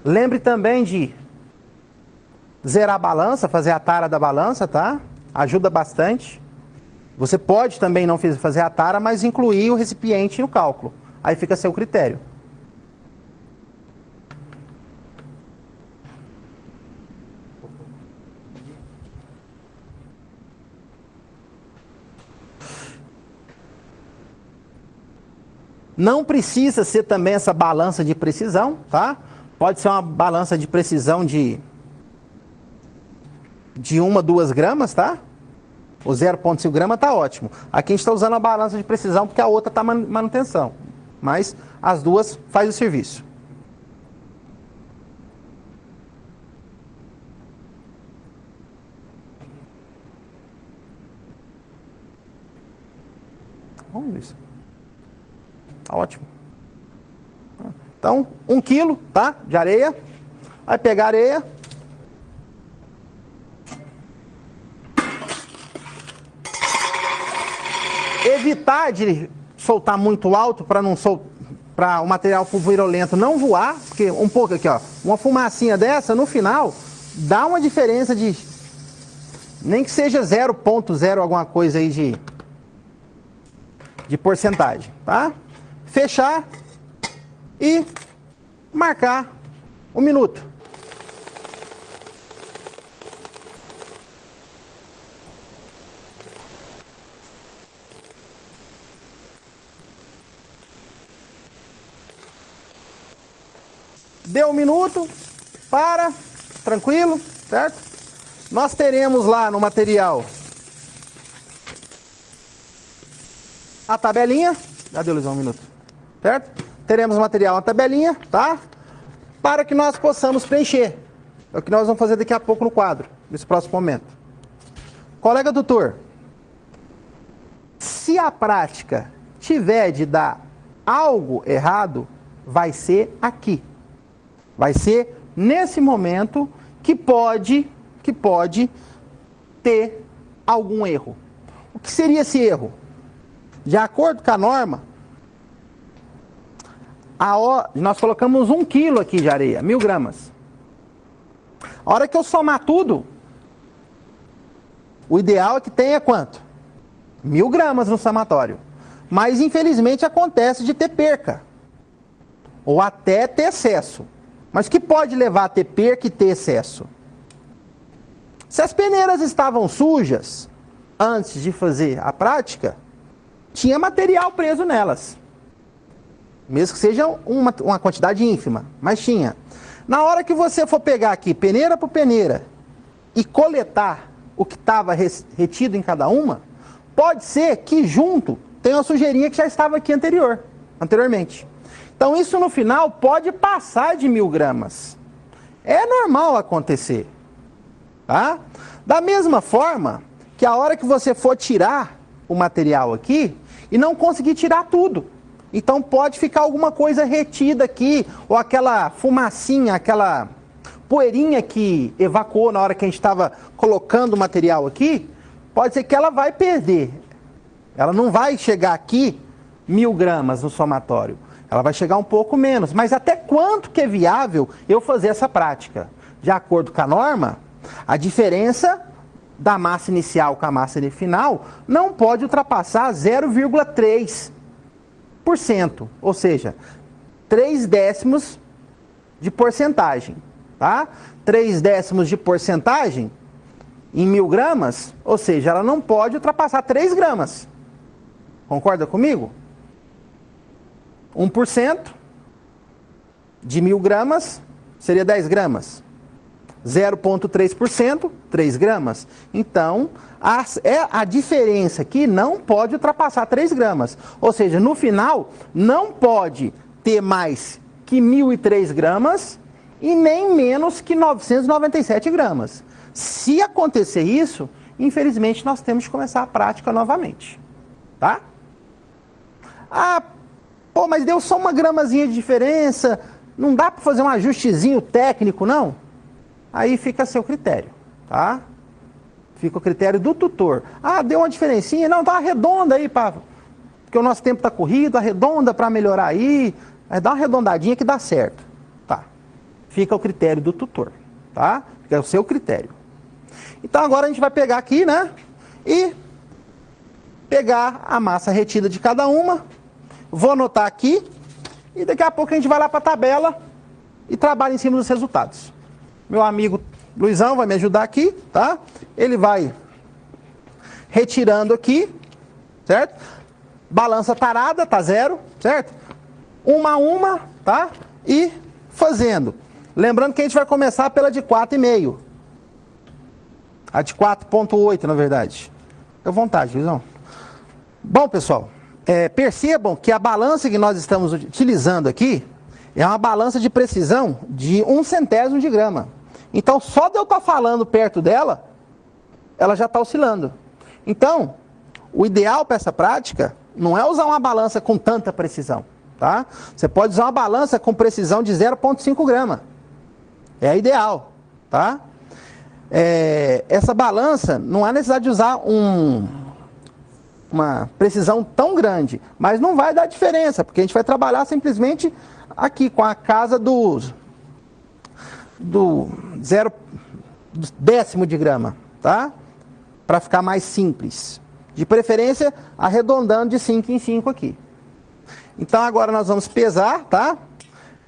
Lembre também de zerar a balança, fazer a tara da balança, tá? Ajuda bastante. Você pode também não fazer a tara, mas incluir o recipiente no cálculo. Aí fica a seu critério. Não precisa ser também essa balança de precisão, tá? Pode ser uma balança de precisão de 1 a 2 gramas, tá? O 0,5 grama tá ótimo. Aqui a gente está usando a balança de precisão porque a outra está manutenção. Mas as duas fazem o serviço. Vamos ver isso. Tá ótimo. Então, 1 quilo, tá? De areia. Vai pegar a areia. Evitar de soltar muito alto para o material virulento não voar, porque um pouco aqui, ó, uma fumacinha dessa, no final, dá uma diferença de, nem que seja 0,0 alguma coisa aí de porcentagem, tá? Fechar e marcar 1 minuto. Deu 1 minuto, para, tranquilo, certo? Nós teremos lá no material a tabelinha, já deu, Luizão, 1 minuto, certo? Teremos no material uma tabelinha, tá? Para que nós possamos preencher. É o que nós vamos fazer daqui a pouco no quadro, nesse próximo momento. Colega doutor, se a prática tiver de dar algo errado, vai ser aqui. Vai ser nesse momento que pode ter algum erro. O que seria esse erro? De acordo com a norma, nós colocamos 1 quilo aqui de areia, 1000 gramas. A hora que eu somar tudo, o ideal é que tenha quanto? 1000 gramas no somatório. Mas infelizmente acontece de ter perca. Ou até ter excesso. Mas o que pode levar a ter perca e ter excesso? Se as peneiras estavam sujas, antes de fazer a prática, tinha material preso nelas. Mesmo que seja uma quantidade ínfima, mas tinha. Na hora que você for pegar aqui, peneira por peneira, e coletar o que estava retido em cada uma, pode ser que junto tenha uma sujeirinha que já estava aqui anteriormente. Então isso no final pode passar de 1000 gramas. É normal acontecer. Tá? Da mesma forma que a hora que você for tirar o material aqui e não conseguir tirar tudo. Então pode ficar alguma coisa retida aqui, ou aquela fumacinha, aquela poeirinha que evacuou na hora que a gente estava colocando o material aqui, pode ser que ela vai perder. Ela não vai chegar aqui 1000 gramas no somatório. Ela vai chegar um pouco menos. Mas até quanto que é viável eu fazer essa prática? De acordo com a norma, a diferença da massa inicial com a massa final não pode ultrapassar 0,3%. Ou seja, 0,3 de porcentagem. Tá? 0,3 de porcentagem em 1000 gramas, ou seja, ela não pode ultrapassar 3 gramas. Concorda comigo? 1% de 1000 gramas seria 10 gramas. 0,3%, 3 gramas. Então, a diferença aqui não pode ultrapassar 3 gramas. Ou seja, no final, não pode ter mais que 1.003 gramas e nem menos que 997 gramas. Se acontecer isso, infelizmente nós temos que começar a prática novamente, tá? Ah, pô, mas deu só uma gramazinha de diferença, não dá para fazer um ajustezinho técnico, não? Aí fica a seu critério, tá? Fica o critério do tutor. Ah, deu uma diferencinha, não, tá arredonda aí, porque o nosso tempo está corrido, arredonda para melhorar aí, dá uma arredondadinha que dá certo, tá? Fica o critério do tutor, tá? Fica o seu critério. Então agora a gente vai pegar aqui, né? E pegar a massa retida de cada uma. Vou anotar aqui. E daqui a pouco a gente vai lá para a tabela e trabalha em cima dos resultados. Meu amigo Luizão vai me ajudar aqui, tá? Ele vai retirando aqui, certo? Balança tarada, tá 0, certo? Uma a uma, tá? E fazendo. Lembrando que a gente vai começar pela de 4,5. A de 4,8, na verdade. Fique à vontade, Luizão. Bom, pessoal, percebam que a balança que nós estamos utilizando aqui é uma balança de precisão de 1/100 de grama. Então, só de eu estar falando perto dela, ela já está oscilando. Então, o ideal para essa prática não é usar uma balança com tanta precisão, tá? Você pode usar uma balança com precisão de 0,5 grama. É a ideal, tá? Essa balança, não há necessidade de usar uma precisão tão grande, mas não vai dar diferença, porque a gente vai trabalhar simplesmente aqui com a casa do 0,1 de grama, tá? Para ficar mais simples. De preferência, arredondando de 5 em 5 aqui. Então agora nós vamos pesar, tá?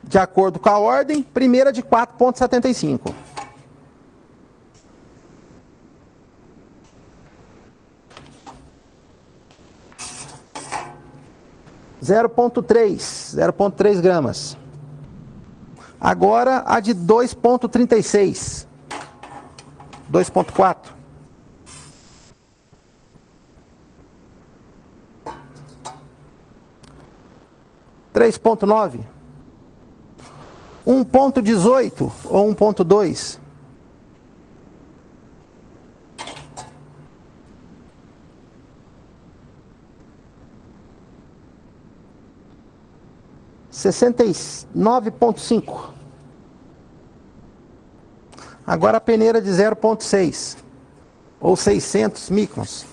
De acordo com a ordem, primeira de 4,75. 0,3 gramas. Agora a de 2,36. 2,4. (3,9) 1,18 ou 1,2. 69,5. Agora a peneira de 0,6 ou 600 microns.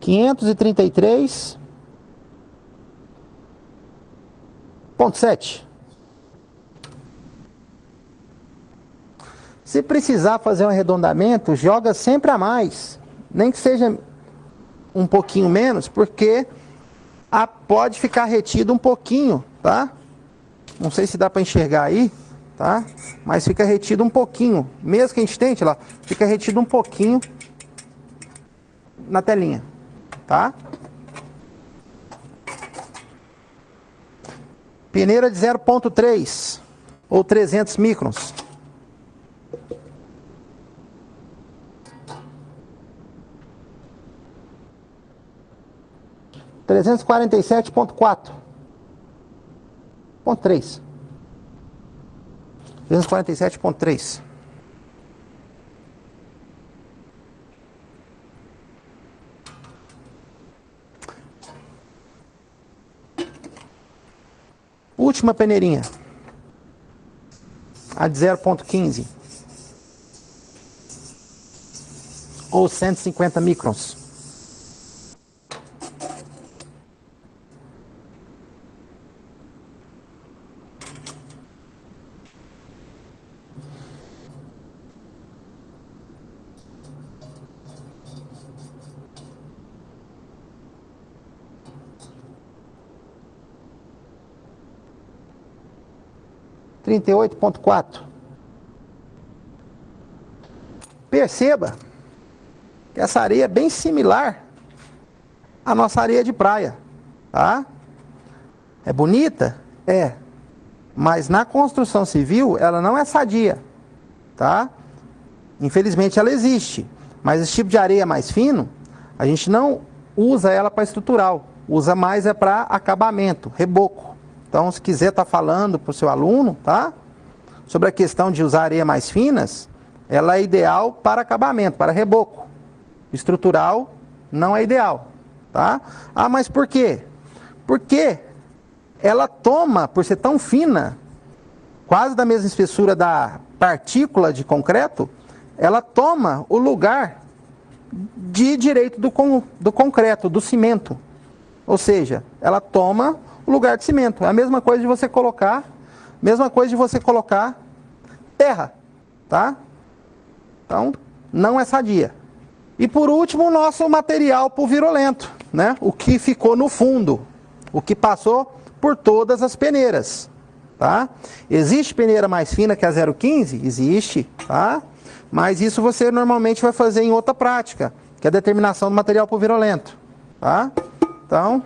(533,7). Se precisar fazer um arredondamento, joga sempre a mais, nem que seja um pouquinho menos, porque pode ficar retido um pouquinho, tá? Não sei se dá para enxergar aí, tá? Mas fica retido um pouquinho, mesmo que a gente tente lá, fica retido um pouquinho na telinha, tá? Peneira de 0,3 ou 300 microns. 347,4. 3. 347,3. Última peneirinha. A de 0,15. Ou 150 microns. (38,4). Perceba que essa areia é bem similar à nossa areia de praia, tá? É bonita? É. Mas na construção civil ela não é sadia, tá? Infelizmente ela existe. Mas esse tipo de areia mais fino, a gente não usa ela para estrutural. Usa mais para acabamento, reboco. Então, se quiser estar falando para o seu aluno, tá? Sobre a questão de usar areia mais finas, ela é ideal para acabamento, para reboco. Estrutural não é ideal, tá? Ah, mas por quê? Porque ela toma, por ser tão fina, quase da mesma espessura da partícula de concreto, ela toma o lugar de direito do concreto, do cimento. Ou seja, ela toma o lugar de cimento. É a mesma coisa de você colocar terra, tá? Então, não é sadia. E por último, o nosso material pulvirulento, né? O que ficou no fundo, o que passou por todas as peneiras, tá? Existe peneira mais fina que a 0,15? Existe, tá? Mas isso você normalmente vai fazer em outra prática, que é a determinação do material pulvirulento, tá? Então,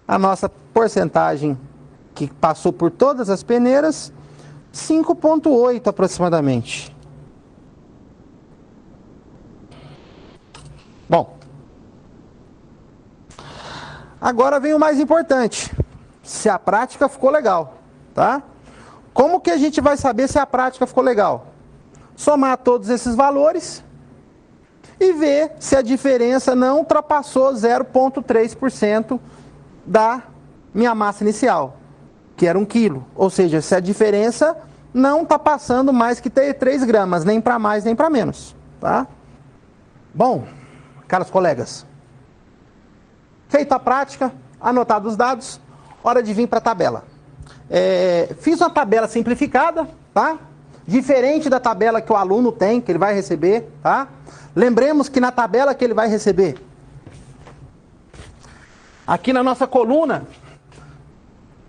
a nossa porcentagem que passou por todas as peneiras, 5,8 aproximadamente. Bom, agora vem o mais importante, se a prática ficou legal, tá? Como que a gente vai saber se a prática ficou legal? Somar todos esses valores e ver se a diferença não ultrapassou 0,3% da minha massa inicial, que era 1 quilo. Ou seja, se a diferença não está passando mais que 3 gramas, nem para mais nem para menos, tá? Bom, caros colegas, feita a prática, anotados os dados, hora de vir para a tabela. Fiz uma tabela simplificada, tá? Diferente da tabela que o aluno tem, que ele vai receber, tá? Lembremos que na tabela que ele vai receber, aqui na nossa coluna,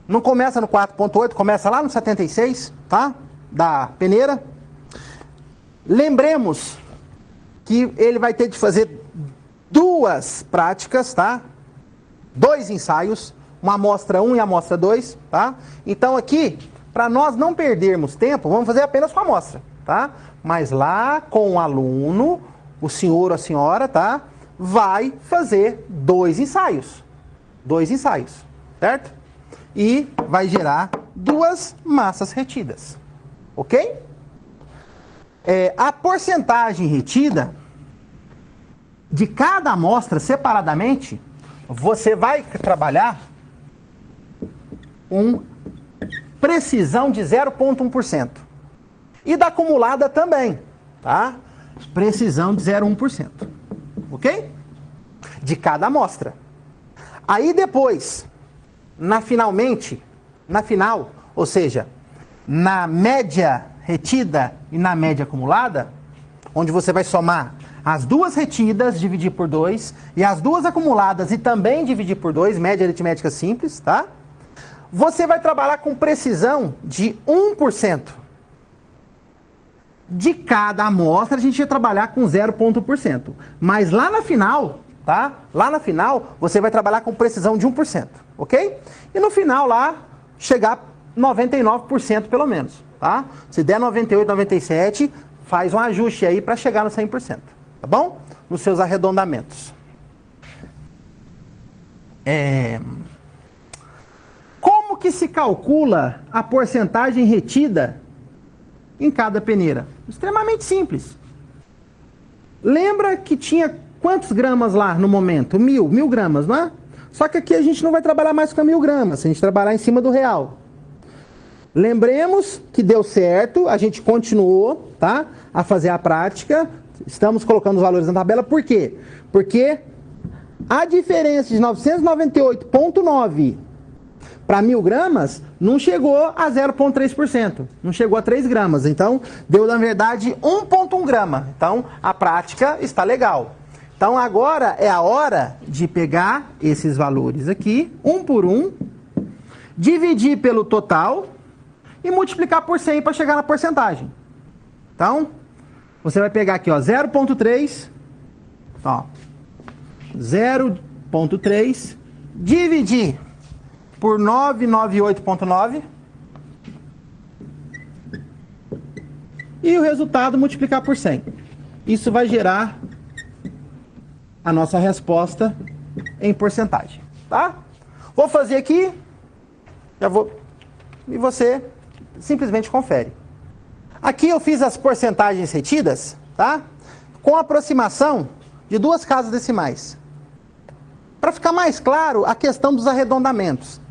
não começa no 4,8, começa lá no 76, tá? Da peneira. Lembremos que ele vai ter de fazer 2 práticas, tá? 2 ensaios, uma amostra 1 e amostra 2, tá? Então aqui, para nós não perdermos tempo, vamos fazer apenas com a amostra, tá? Mas lá com o aluno, o senhor ou a senhora, tá? Vai fazer 2 ensaios. 2 ensaios, certo? E vai gerar 2 massas retidas, ok? A porcentagem retida de cada amostra separadamente, você vai trabalhar com precisão de 0,1%. E da acumulada também, tá? Precisão de 0,1%, ok? De cada amostra. Aí depois, na final, ou seja, na média retida e na média acumulada, onde você vai somar as 2 retidas, dividir por 2, e as 2 acumuladas e também dividir por 2, média aritmética simples, tá? Você vai trabalhar com precisão de 1%. De cada amostra, a gente vai trabalhar com 0,1%. Mas lá na final, tá? Lá na final, você vai trabalhar com precisão de 1%, ok? E no final lá, chegar 99% pelo menos, tá? Se der 98, 97, faz um ajuste aí para chegar no 100%, tá bom? Nos seus arredondamentos. Como que se calcula a porcentagem retida em cada peneira? Extremamente simples. Lembra que tinha quantos gramas lá no momento? 1.000 gramas, não é? Só que aqui a gente não vai trabalhar mais com 1.000 gramas, a gente trabalhar em cima do real. Lembremos que deu certo, a gente continuou, tá? A fazer a prática, estamos colocando os valores na tabela, por quê? Porque a diferença de 998,9 para 1.000 gramas não chegou a 0,3%, não chegou a 3 gramas, então deu na verdade 1,1 grama, então a prática está legal. Então agora é a hora de pegar esses valores aqui, 1 por 1, dividir pelo total e multiplicar por 100 para chegar na porcentagem. Então, você vai pegar aqui, ó, 0,3, ó, 0,3, dividir por 998,9, e o resultado multiplicar por 100. Isso vai gerar a nossa resposta em porcentagem, tá? Vou fazer aqui, já vou, e você simplesmente confere. Aqui eu fiz as porcentagens retidas, tá? Com aproximação de 2 casas decimais. Para ficar mais claro, a questão dos arredondamentos.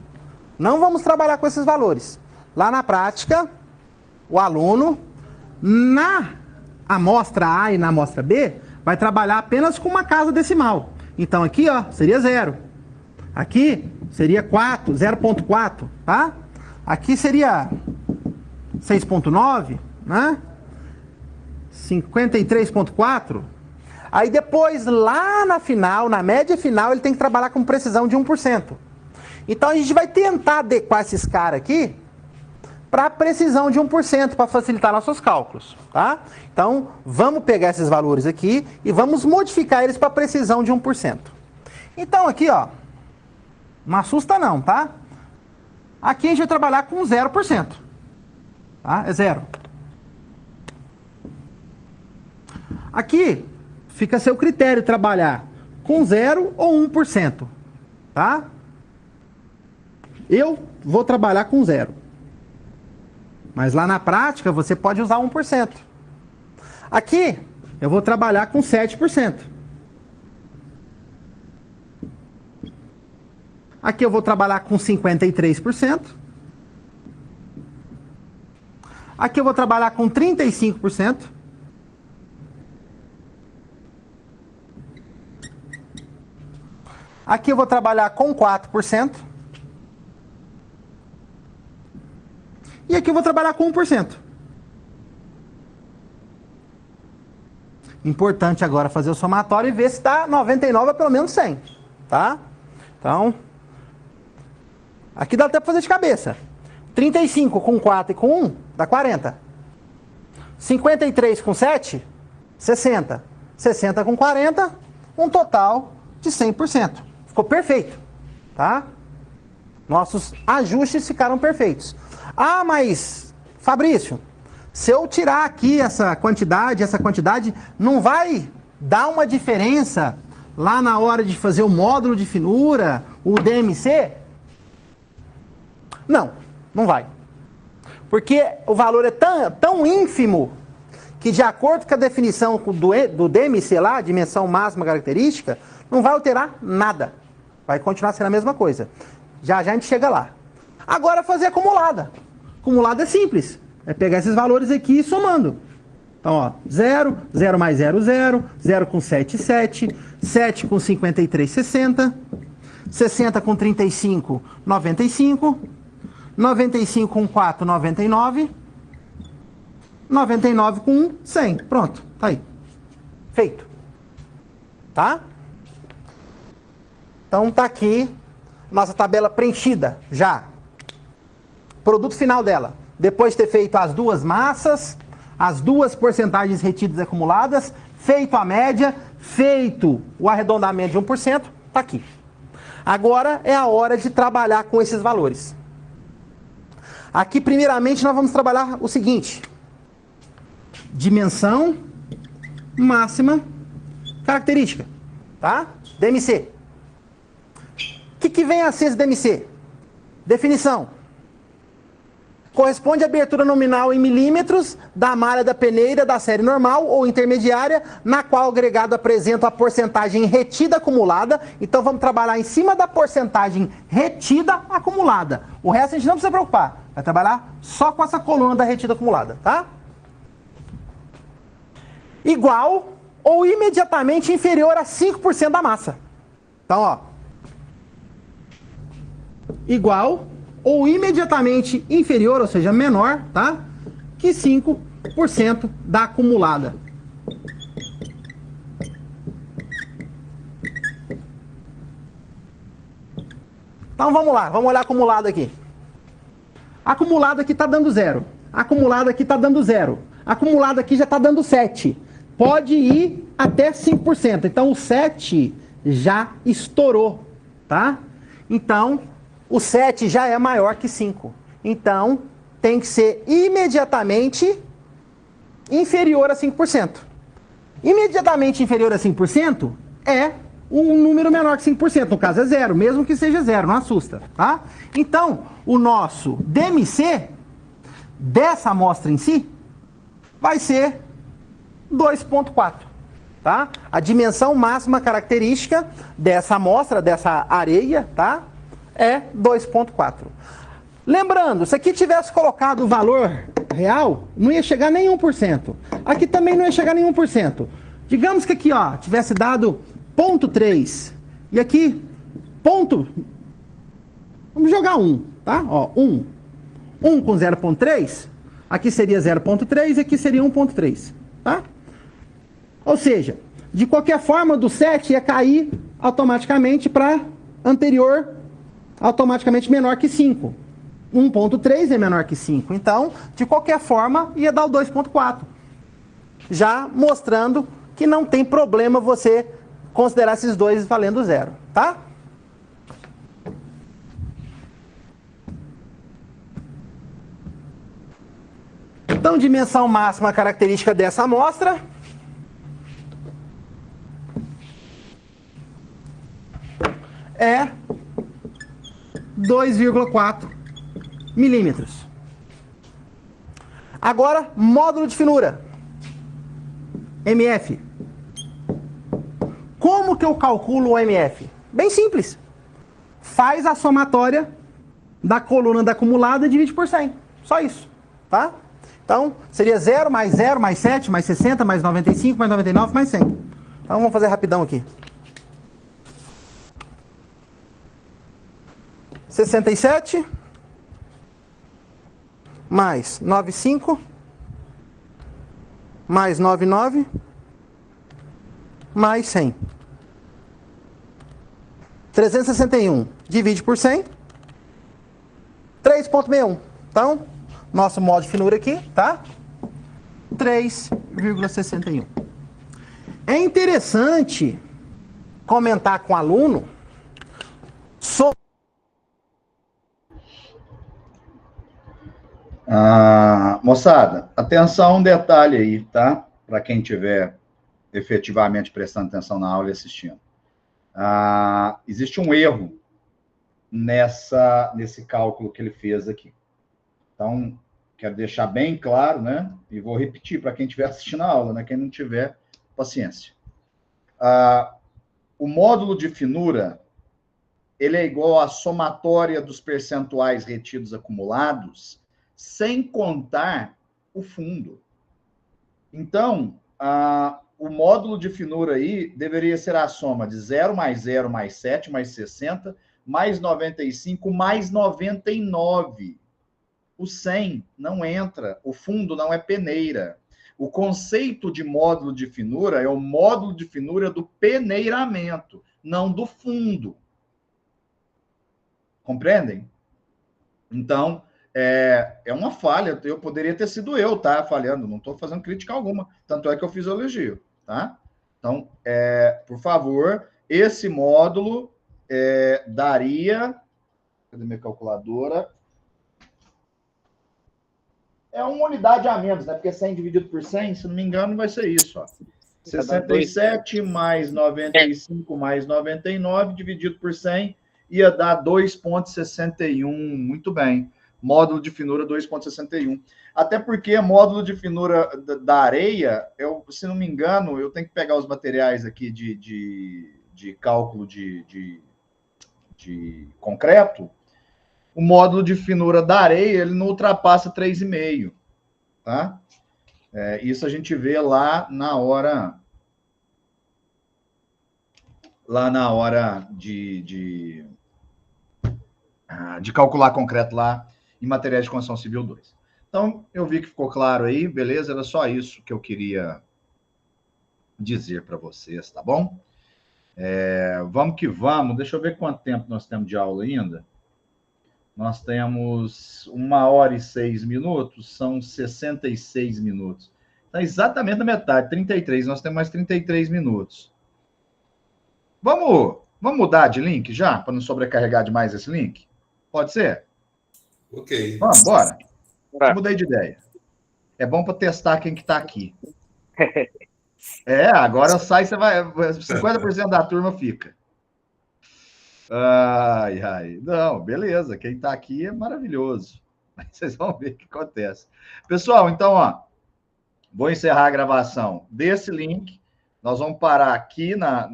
Não vamos trabalhar com esses valores. Lá na prática, o aluno, na amostra A e na amostra B, vai trabalhar apenas com uma casa decimal. Então aqui, ó, seria 0. Aqui seria 4, 0,4, tá? Aqui seria 6,9, né? 53,4. Aí depois, lá na final, na média final, ele tem que trabalhar com precisão de 1%. Então a gente vai tentar adequar esses caras aqui para precisão de 1%, para facilitar nossos cálculos, tá? Então, vamos pegar esses valores aqui e vamos modificar eles para precisão de 1%. Então aqui, ó, não assusta não, tá? Aqui a gente vai trabalhar com 0%, tá? É 0. Aqui fica a seu critério trabalhar com 0 ou 1%, tá? Eu vou trabalhar com 0. Mas lá na prática você pode usar 1%. Aqui eu vou trabalhar com 7%. Aqui eu vou trabalhar com 53%. Aqui eu vou trabalhar com 35%. Aqui eu vou trabalhar com 4%. E aqui eu vou trabalhar com 1%. Importante agora fazer o somatório e ver se dá 99 a pelo menos 100. Tá? Então, aqui dá até para fazer de cabeça. 35 com 4 e com 1 dá 40. 53 com 7, 60. 60 com 40, um total de 100%. Ficou perfeito. Tá? Nossos ajustes ficaram perfeitos. Ah, mas, Fabrício, se eu tirar aqui essa quantidade, não vai dar uma diferença lá na hora de fazer o módulo de finura, o DMC? Não, não vai. Porque o valor é tão ínfimo que, de acordo com a definição do DMC lá, dimensão máxima característica, não vai alterar nada. Vai continuar sendo a mesma coisa. Já a gente chega lá. Agora fazer acumulada. Acumulada é simples. É pegar esses valores aqui e somando. Então, ó, 0, 0 mais 0, 0, 0 com 7, 7, 7 com 53, 60, 60 com 35, 95, 95 com 4, 99, 99 com 1, 100. Pronto, tá aí. Feito. Tá? Então tá aqui nossa tabela preenchida já. Produto final dela. Depois de ter feito as duas massas, as duas porcentagens retidas e acumuladas, feito a média, feito o arredondamento de 1%, tá aqui. Agora é a hora de trabalhar com esses valores. Aqui, primeiramente, nós vamos trabalhar o seguinte. Dimensão máxima característica, tá? DMC. O que vem a ser esse DMC? Definição. Corresponde à abertura nominal em milímetros da malha da peneira da série normal ou intermediária, na qual o agregado apresenta a porcentagem retida acumulada. Então vamos trabalhar em cima da porcentagem retida acumulada. O resto a gente não precisa preocupar. Vai trabalhar só com essa coluna da retida acumulada, tá? Igual ou imediatamente inferior a 5% da massa. Então, ó. Igual ou imediatamente inferior, ou seja, menor, tá? Que 5% da acumulada. Então vamos lá, vamos olhar acumulado aqui. Acumulado aqui está dando 0. Acumulado aqui está dando 0. Acumulado aqui já está dando 7. Pode ir até 5%. Então o 7 já estourou, tá? Então o 7 já é maior que 5. Então, tem que ser imediatamente inferior a 5%. Imediatamente inferior a 5% é um número menor que 5%. No caso é zero, mesmo que seja zero, não assusta, tá? Então, o nosso DMC dessa amostra em si vai ser 2,4, tá? A dimensão máxima característica dessa amostra, dessa areia, tá? É 2,4. Lembrando, se aqui tivesse colocado o valor real, não ia chegar nem 1%. Aqui também não ia chegar nem 1%. Digamos que aqui, ó, tivesse dado 0,3 e aqui vamos jogar 1, tá? Ó, 1 com 0,3, aqui seria 0,3 e aqui seria 1,3, tá? Ou seja, de qualquer forma, do 7 ia cair automaticamente para anterior, automaticamente menor que 5. 1,3 é menor que 5. Então, de qualquer forma, ia dar o 2,4. Já mostrando que não tem problema você considerar esses dois valendo zero, tá? Então, dimensão máxima característica dessa amostra é 2,4 milímetros. Agora, módulo de finura. MF. Como que eu calculo o MF? Bem simples. Faz a somatória da coluna da acumulada e divide por 100. Só isso, tá? Então, seria 0 mais 7 mais 60 mais 95 mais 99 mais 100. Então, vamos fazer rapidão aqui. 67 mais 95 mais 99 mais 100. 361 divide por 100, 3,61. Então, nosso módulo de finura aqui, tá? 3,61. É interessante comentar com o aluno sobre... Moçada, atenção a um detalhe aí, tá? Para quem estiver efetivamente prestando atenção na aula e assistindo. Existe um erro nesse cálculo que ele fez aqui. Então, quero deixar bem claro, né? E vou repetir para quem estiver assistindo a aula, né? Quem não tiver, paciência. O módulo de finura, ele é igual à somatória dos percentuais retidos acumulados, sem contar o fundo. Então, o módulo de finura aí deveria ser a soma de 0 mais 0 mais 7 mais 60 mais 95 mais 99. O 100 não entra, o fundo não é peneira. O conceito de módulo de finura é o módulo de finura do peneiramento, não do fundo. Compreendem? Então, é uma falha. Eu poderia ter sido eu, tá? Falhando, não estou fazendo crítica alguma. Tanto é que eu fiz o elogio, tá? Então, por favor, esse módulo daria... Cadê minha calculadora? É uma unidade a menos, né? Porque 100 dividido por 100, se não me engano, vai ser isso, ó. 67 mais 95 mais 99 dividido por 100 ia dar 2,61. Muito bem. Módulo de finura 2,61. Até porque módulo de finura da areia, se não me engano, eu tenho que pegar os materiais aqui de cálculo de concreto. O módulo de finura da areia, ele não ultrapassa 3,5, tá? Isso a gente vê lá na hora de calcular concreto lá em materiais de construção civil 2. Então, eu vi que ficou claro aí, beleza? Era só isso que eu queria dizer para vocês, tá bom? Vamos que vamos. Deixa eu ver quanto tempo nós temos de aula ainda. Nós temos 1h06 minutos, são 66 minutos. Então, exatamente a metade, 33. Nós temos mais 33 minutos. Vamos mudar de link já, para não sobrecarregar demais esse link? Pode ser? Ok. Vamos, bora. Mudei de ideia. É bom para testar quem que está aqui. Agora sai, você vai. 50% da turma fica. Ai. Não, beleza. Quem está aqui é maravilhoso. Vocês vão ver o que acontece. Pessoal, então, vou encerrar a gravação desse link. Nós vamos parar aqui na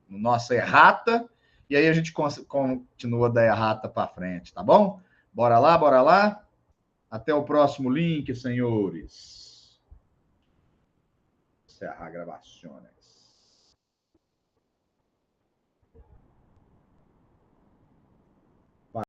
nossa errata, e aí a gente continua da errata para frente, tá bom? Bora lá. Até o próximo link, senhores. Encerrar gravações.